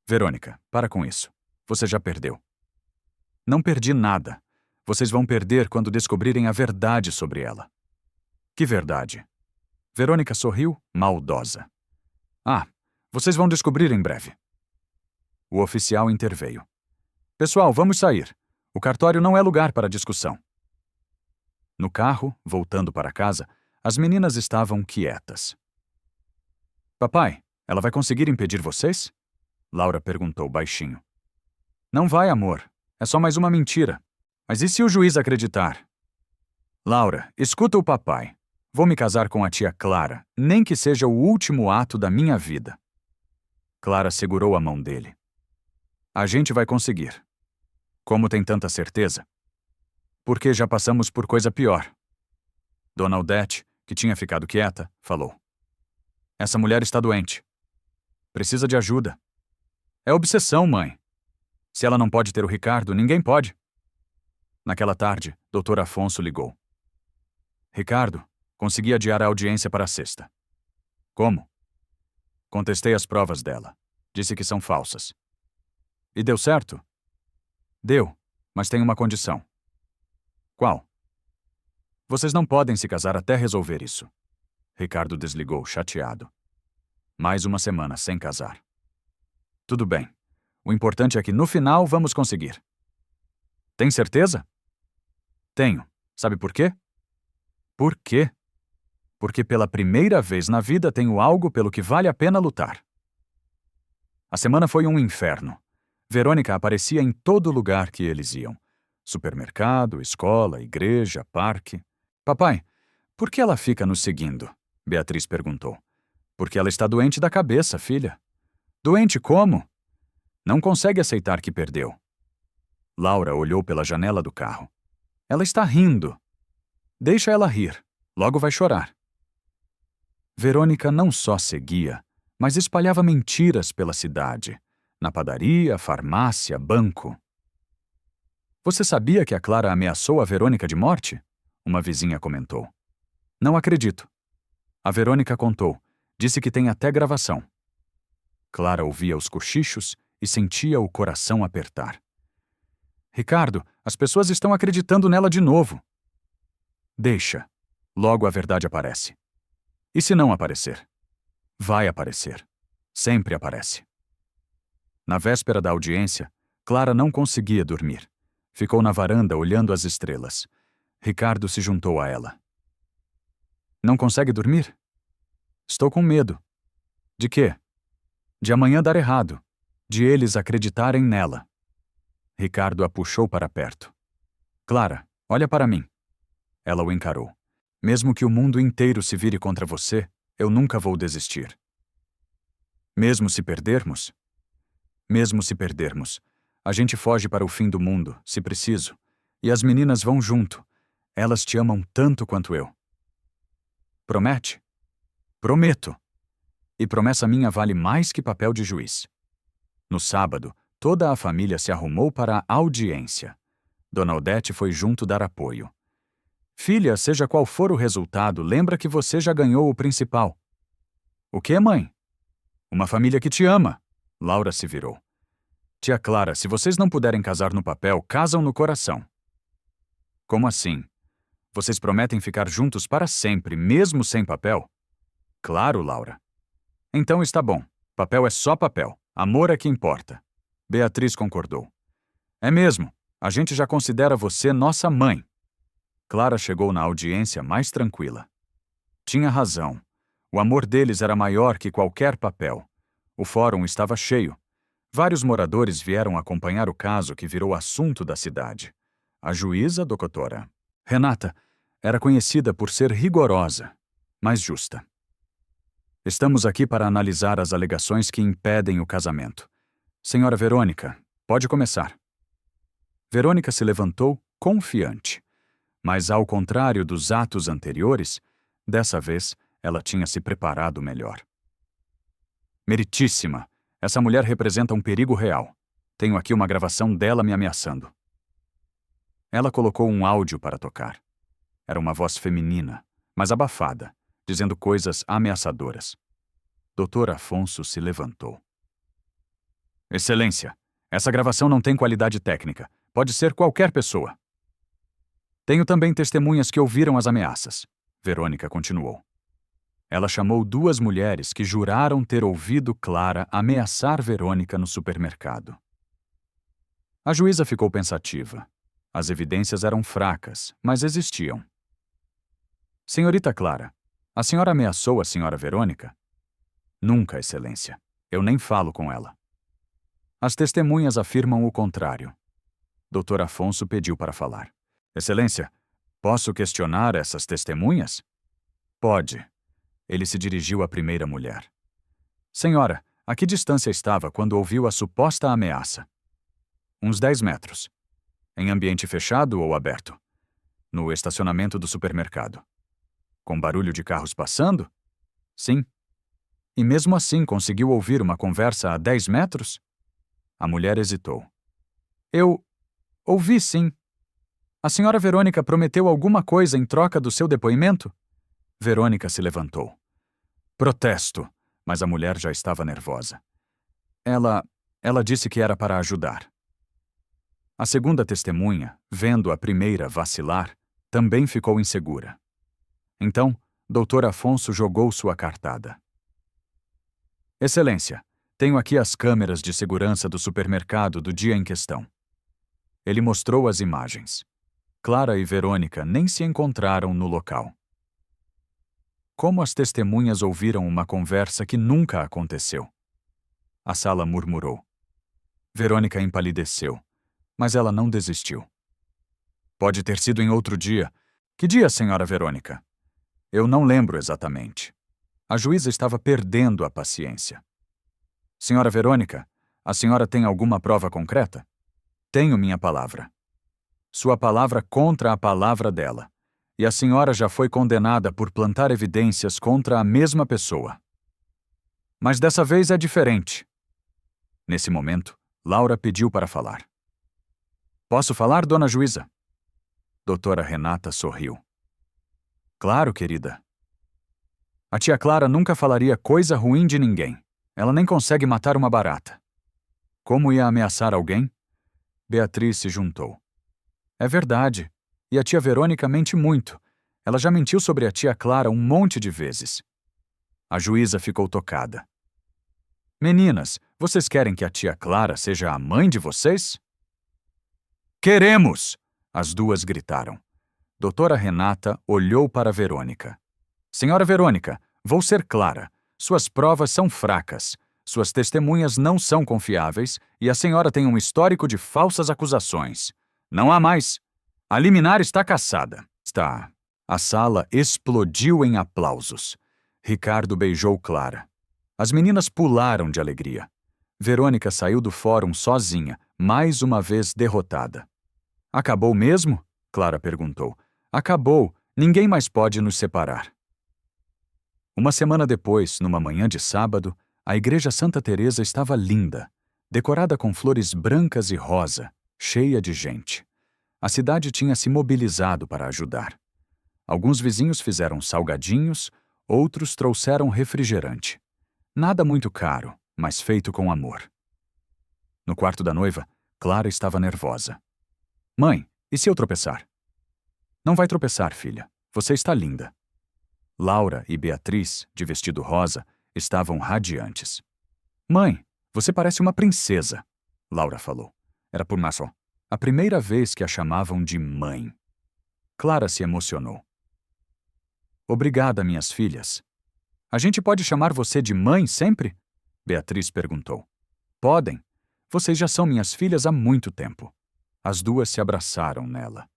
Verônica, para com isso. Você já perdeu. Não perdi nada. Vocês vão perder quando descobrirem a verdade sobre ela. Que verdade? Verônica sorriu, maldosa. Ah, vocês vão descobrir em breve. O oficial interveio. Pessoal, vamos sair. O cartório não é lugar para discussão. No carro, voltando para casa, as meninas estavam quietas. Papai, ela vai conseguir impedir vocês? Laura perguntou baixinho. Não vai, amor. É só mais uma mentira. Mas e se o juiz acreditar? Laura, escuta o papai. Vou me casar com a tia Clara, nem que seja o último ato da minha vida. Clara segurou a mão dele. A gente vai conseguir. Como tem tanta certeza? Porque já passamos por coisa pior. Dona Odete, que tinha ficado quieta, falou. Essa mulher está doente. Precisa de ajuda. É obsessão, mãe. Se ela não pode ter o Ricardo, ninguém pode. Naquela tarde, Dr. Afonso ligou. Ricardo, consegui adiar a audiência para a sexta. Como? Contestei as provas dela. Disse que são falsas. E deu certo? Deu, mas tem uma condição. Qual? Vocês não podem se casar até resolver isso. Ricardo desligou, chateado. Mais uma semana sem casar. Tudo bem. O importante é que no final vamos conseguir. Tem certeza? Tenho. Sabe por quê? Por quê? Porque pela primeira vez na vida tenho algo pelo que vale a pena lutar. A semana foi um inferno. Verônica aparecia em todo lugar que eles iam. Supermercado, escola, igreja, parque. Papai, por que ela fica nos seguindo? Beatriz perguntou. Porque ela está doente da cabeça, filha. Doente como? Não consegue aceitar que perdeu. Laura olhou pela janela do carro. Ela está rindo. Deixa ela rir. Logo vai chorar. Verônica não só seguia, mas espalhava mentiras pela cidade. Na padaria, farmácia, banco. Você sabia que a Clara ameaçou a Verônica de morte? Uma vizinha comentou. Não acredito. A Verônica contou. Disse que tem até gravação. Clara ouvia os cochichos e sentia o coração apertar. Ricardo, as pessoas estão acreditando nela de novo. Deixa. Logo a verdade aparece. E se não aparecer? Vai aparecer. Sempre aparece. Na véspera da audiência, Clara não conseguia dormir. Ficou na varanda olhando as estrelas. Ricardo se juntou a ela. Não consegue dormir? Estou com medo. De quê? De amanhã dar errado. De eles acreditarem nela. Ricardo a puxou para perto. Clara, olha para mim. Ela o encarou. Mesmo que o mundo inteiro se vire contra você, eu nunca vou desistir. Mesmo se perdermos? Mesmo se perdermos, a gente foge para o fim do mundo, se preciso. E as meninas vão junto. Elas te amam tanto quanto eu. Promete? Prometo. E promessa minha vale mais que papel de juiz. No sábado, toda a família se arrumou para a audiência. Dona Odete foi junto dar apoio. Filha, seja qual for o resultado, lembra que você já ganhou o principal. O quê, mãe? Uma família que te ama. Laura se virou. Tia Clara, se vocês não puderem casar no papel, casam no coração. Como assim? Vocês prometem ficar juntos para sempre, mesmo sem papel? Claro, Laura. Então está bom. Papel é só papel. Amor é que importa. Beatriz concordou. É mesmo. A gente já considera você nossa mãe. Clara chegou na audiência mais tranquila. Tinha razão. O amor deles era maior que qualquer papel. O fórum estava cheio. Vários moradores vieram acompanhar o caso que virou assunto da cidade. A juíza, doutora Renata, era conhecida por ser rigorosa, mas justa. Estamos aqui para analisar as alegações que impedem o casamento. Senhora Verônica, pode começar. Verônica se levantou confiante. Mas, ao contrário dos atos anteriores, dessa vez ela tinha se preparado melhor. Meritíssima, essa mulher representa um perigo real. Tenho aqui uma gravação dela me ameaçando. Ela colocou um áudio para tocar. Era uma voz feminina, mas abafada, dizendo coisas ameaçadoras. Dr. Afonso se levantou. Excelência, essa gravação não tem qualidade técnica. Pode ser qualquer pessoa. Tenho também testemunhas que ouviram as ameaças. Verônica continuou. Ela chamou duas mulheres que juraram ter ouvido Clara ameaçar Verônica no supermercado. A juíza ficou pensativa. As evidências eram fracas, mas existiam. Senhorita Clara, a senhora ameaçou a senhora Verônica? Nunca, Excelência. Eu nem falo com ela. As testemunhas afirmam o contrário. Dr. Afonso pediu para falar. Excelência, posso questionar essas testemunhas? Pode. Ele se dirigiu à primeira mulher. Senhora, a que distância estava quando ouviu a suposta ameaça? Uns 10 metros. Em ambiente fechado ou aberto? No estacionamento do supermercado. Com barulho de carros passando? Sim. E mesmo assim conseguiu ouvir uma conversa a 10 metros? A mulher hesitou. Eu ouvi, sim. A senhora Verônica prometeu alguma coisa em troca do seu depoimento? Verônica se levantou. Protesto, mas a mulher já estava nervosa. Ela disse que era para ajudar. A segunda testemunha, vendo a primeira vacilar, também ficou insegura. Então, Dr. Afonso jogou sua cartada. Excelência, tenho aqui as câmeras de segurança do supermercado do dia em questão. Ele mostrou as imagens. Clara e Verônica nem se encontraram no local. Como as testemunhas ouviram uma conversa que nunca aconteceu? A sala murmurou. Verônica empalideceu, mas ela não desistiu. Pode ter sido em outro dia. Que dia, senhora Verônica? Eu não lembro exatamente. A juíza estava perdendo a paciência. Senhora Verônica, a senhora tem alguma prova concreta? Tenho minha palavra. Sua palavra contra a palavra dela. E a senhora já foi condenada por plantar evidências contra a mesma pessoa. Mas dessa vez é diferente. Nesse momento, Laura pediu para falar. Posso falar, dona juíza? Doutora Renata sorriu. Claro, querida. A tia Clara nunca falaria coisa ruim de ninguém. Ela nem consegue matar uma barata. Como ia ameaçar alguém? Beatriz se juntou. É verdade. E a tia Verônica mente muito. Ela já mentiu sobre a tia Clara um monte de vezes. A juíza ficou tocada. Meninas, vocês querem que a tia Clara seja a mãe de vocês? Queremos! As duas gritaram. Doutora Renata olhou para Verônica. Senhora Verônica, vou ser clara. Suas provas são fracas. Suas testemunhas não são confiáveis e a senhora tem um histórico de falsas acusações. Não há mais. A liminar está cassada. Está. A sala explodiu em aplausos. Ricardo beijou Clara. As meninas pularam de alegria. Verônica saiu do fórum sozinha, mais uma vez derrotada. Acabou mesmo? Clara perguntou. Acabou. Ninguém mais pode nos separar. Uma semana depois, numa manhã de sábado, a Igreja Santa Teresa estava linda, decorada com flores brancas e rosa, cheia de gente. A cidade tinha se mobilizado para ajudar. Alguns vizinhos fizeram salgadinhos, outros trouxeram refrigerante. Nada muito caro, mas feito com amor. No quarto da noiva, Clara estava nervosa. Mãe, e se eu tropeçar? Não vai tropeçar, filha. Você está linda. Laura e Beatriz, de vestido rosa, estavam radiantes. Mãe, você parece uma princesa, Laura falou. Era por maçã. A primeira vez que a chamavam de mãe. Clara se emocionou. Obrigada, minhas filhas. A gente pode chamar você de mãe sempre? Beatriz perguntou. Podem. Vocês já são minhas filhas há muito tempo. As duas se abraçaram nela.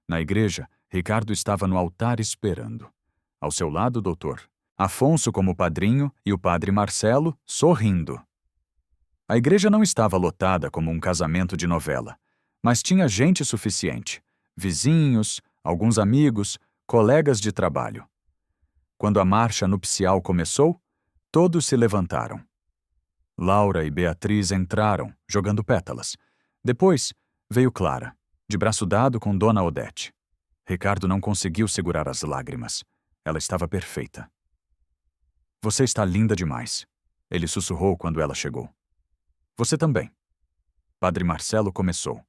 Na igreja, Ricardo estava no altar esperando. Ao seu lado, o doutor Afonso como padrinho e o padre Marcelo sorrindo. A igreja não estava lotada como um casamento de novela, mas tinha gente suficiente. Vizinhos, alguns amigos, colegas de trabalho. Quando a marcha nupcial começou, todos se levantaram. Laura e Beatriz entraram, jogando pétalas. Depois, veio Clara, de braço dado com Dona Odete. Ricardo não conseguiu segurar as lágrimas. Ela estava perfeita. Você está linda demais, ele sussurrou quando ela chegou. Você também. Padre Marcelo começou.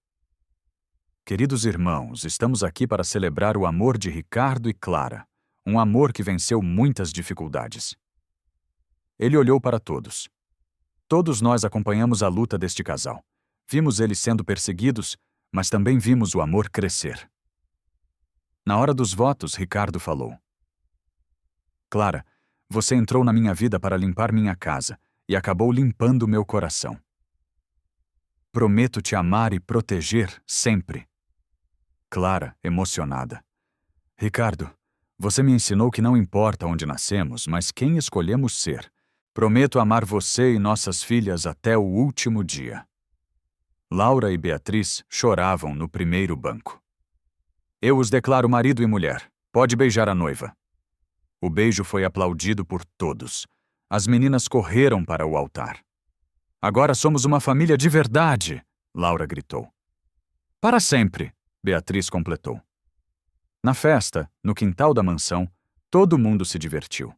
Queridos irmãos, estamos aqui para celebrar o amor de Ricardo e Clara, um amor que venceu muitas dificuldades. Ele olhou para todos. Todos nós acompanhamos a luta deste casal. Vimos eles sendo perseguidos, mas também vimos o amor crescer. Na hora dos votos, Ricardo falou. Clara, você entrou na minha vida para limpar minha casa e acabou limpando meu coração. Prometo te amar e proteger sempre. Clara, emocionada. Ricardo, você me ensinou que não importa onde nascemos, mas quem escolhemos ser. Prometo amar você e nossas filhas até o último dia. Laura e Beatriz choravam no primeiro banco. Eu os declaro marido e mulher. Pode beijar a noiva. O beijo foi aplaudido por todos. As meninas correram para o altar. Agora somos uma família de verdade, Laura gritou. Para sempre, Beatriz completou. Na festa, no quintal da mansão, todo mundo se divertiu.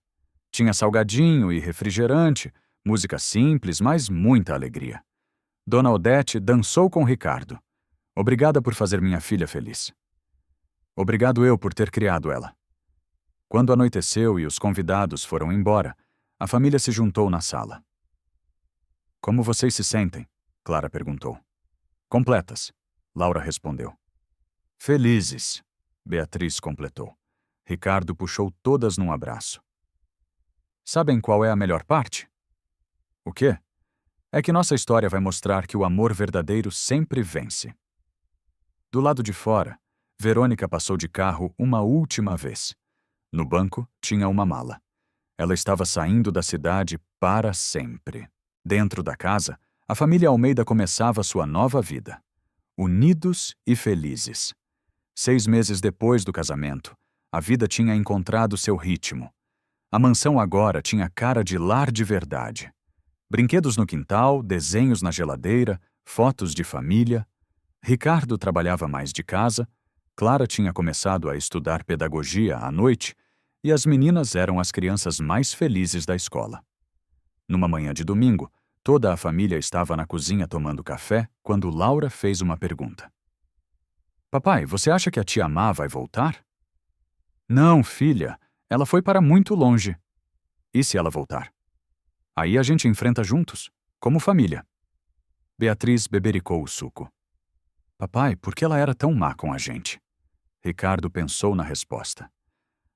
Tinha salgadinho e refrigerante, música simples, mas muita alegria. Dona Odete dançou com Ricardo. Obrigada por fazer minha filha feliz. Obrigado eu por ter criado ela. Quando anoiteceu e os convidados foram embora, a família se juntou na sala. Como vocês se sentem? Clara perguntou. Completas, Laura respondeu. Felizes, Beatriz completou. Ricardo puxou todas num abraço. Sabem qual é a melhor parte? O quê? É que nossa história vai mostrar que o amor verdadeiro sempre vence. Do lado de fora, Verônica passou de carro uma última vez. No banco tinha uma mala. Ela estava saindo da cidade para sempre. Dentro da casa, a família Almeida começava sua nova vida. Unidos e felizes. 6 meses depois do casamento, a vida tinha encontrado seu ritmo. A mansão agora tinha cara de lar de verdade. Brinquedos no quintal, desenhos na geladeira, fotos de família. Ricardo trabalhava mais de casa, Clara tinha começado a estudar pedagogia à noite e as meninas eram as crianças mais felizes da escola. Numa manhã de domingo, toda a família estava na cozinha tomando café quando Laura fez uma pergunta. Papai, você acha que a tia Má vai voltar? Não, filha. Ela foi para muito longe. E se ela voltar? Aí a gente enfrenta juntos, como família. Beatriz bebericou o suco. Papai, por que ela era tão má com a gente? Ricardo pensou na resposta.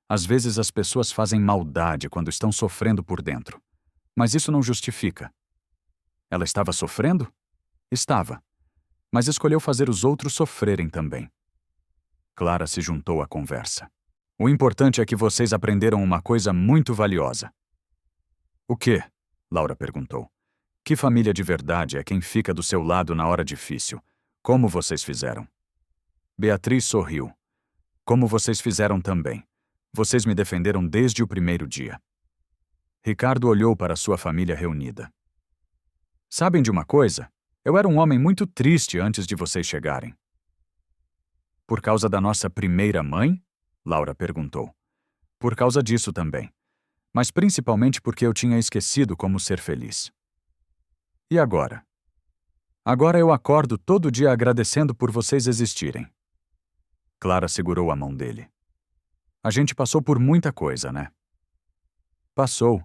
Às vezes as pessoas fazem maldade quando estão sofrendo por dentro. Mas isso não justifica. Ela estava sofrendo? Estava. Mas escolheu fazer os outros sofrerem também. Clara se juntou à conversa. O importante é que vocês aprenderam uma coisa muito valiosa. O quê? Laura perguntou. Que família de verdade é quem fica do seu lado na hora difícil? Como vocês fizeram? Beatriz sorriu. Como vocês fizeram também. Vocês me defenderam desde o primeiro dia. Ricardo olhou para sua família reunida. Sabem de uma coisa? Eu era um homem muito triste antes de vocês chegarem. Por causa da nossa primeira mãe? Laura perguntou. Por causa disso também. Mas principalmente porque eu tinha esquecido como ser feliz. E agora? Agora eu acordo todo dia agradecendo por vocês existirem. Clara segurou a mão dele. A gente passou por muita coisa, né? Passou,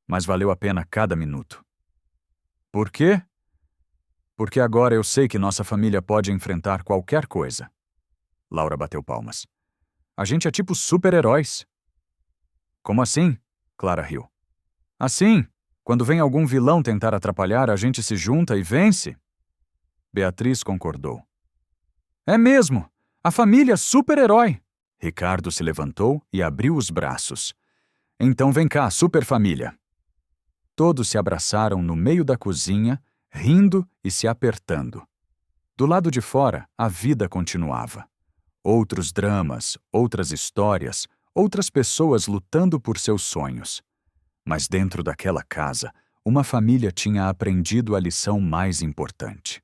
mas valeu a pena cada minuto. Por quê? Porque agora eu sei que nossa família pode enfrentar qualquer coisa. Laura bateu palmas. A gente é tipo super-heróis. Como assim? Clara riu. Assim, quando vem algum vilão tentar atrapalhar, a gente se junta e vence. Beatriz concordou. É mesmo! A família super-herói! Ricardo se levantou e abriu os braços. Então vem cá, super-família. Todos se abraçaram no meio da cozinha, rindo e se apertando. Do lado de fora, a vida continuava. Outros dramas, outras histórias, outras pessoas lutando por seus sonhos. Mas dentro daquela casa, uma família tinha aprendido a lição mais importante.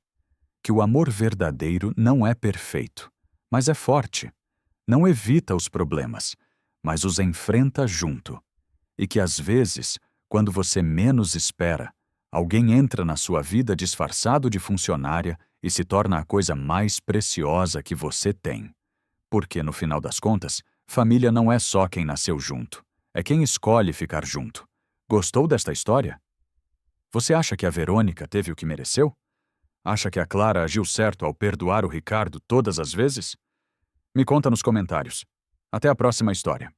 Que o amor verdadeiro não é perfeito, mas é forte. Não evita os problemas, mas os enfrenta junto. E que às vezes, quando você menos espera, alguém entra na sua vida disfarçado de funcionária e se torna a coisa mais preciosa que você tem. Porque, no final das contas, família não é só quem nasceu junto, é quem escolhe ficar junto. Gostou desta história? Você acha que a Verônica teve o que mereceu? Acha que a Clara agiu certo ao perdoar o Ricardo todas as vezes? Me conta nos comentários. Até a próxima história.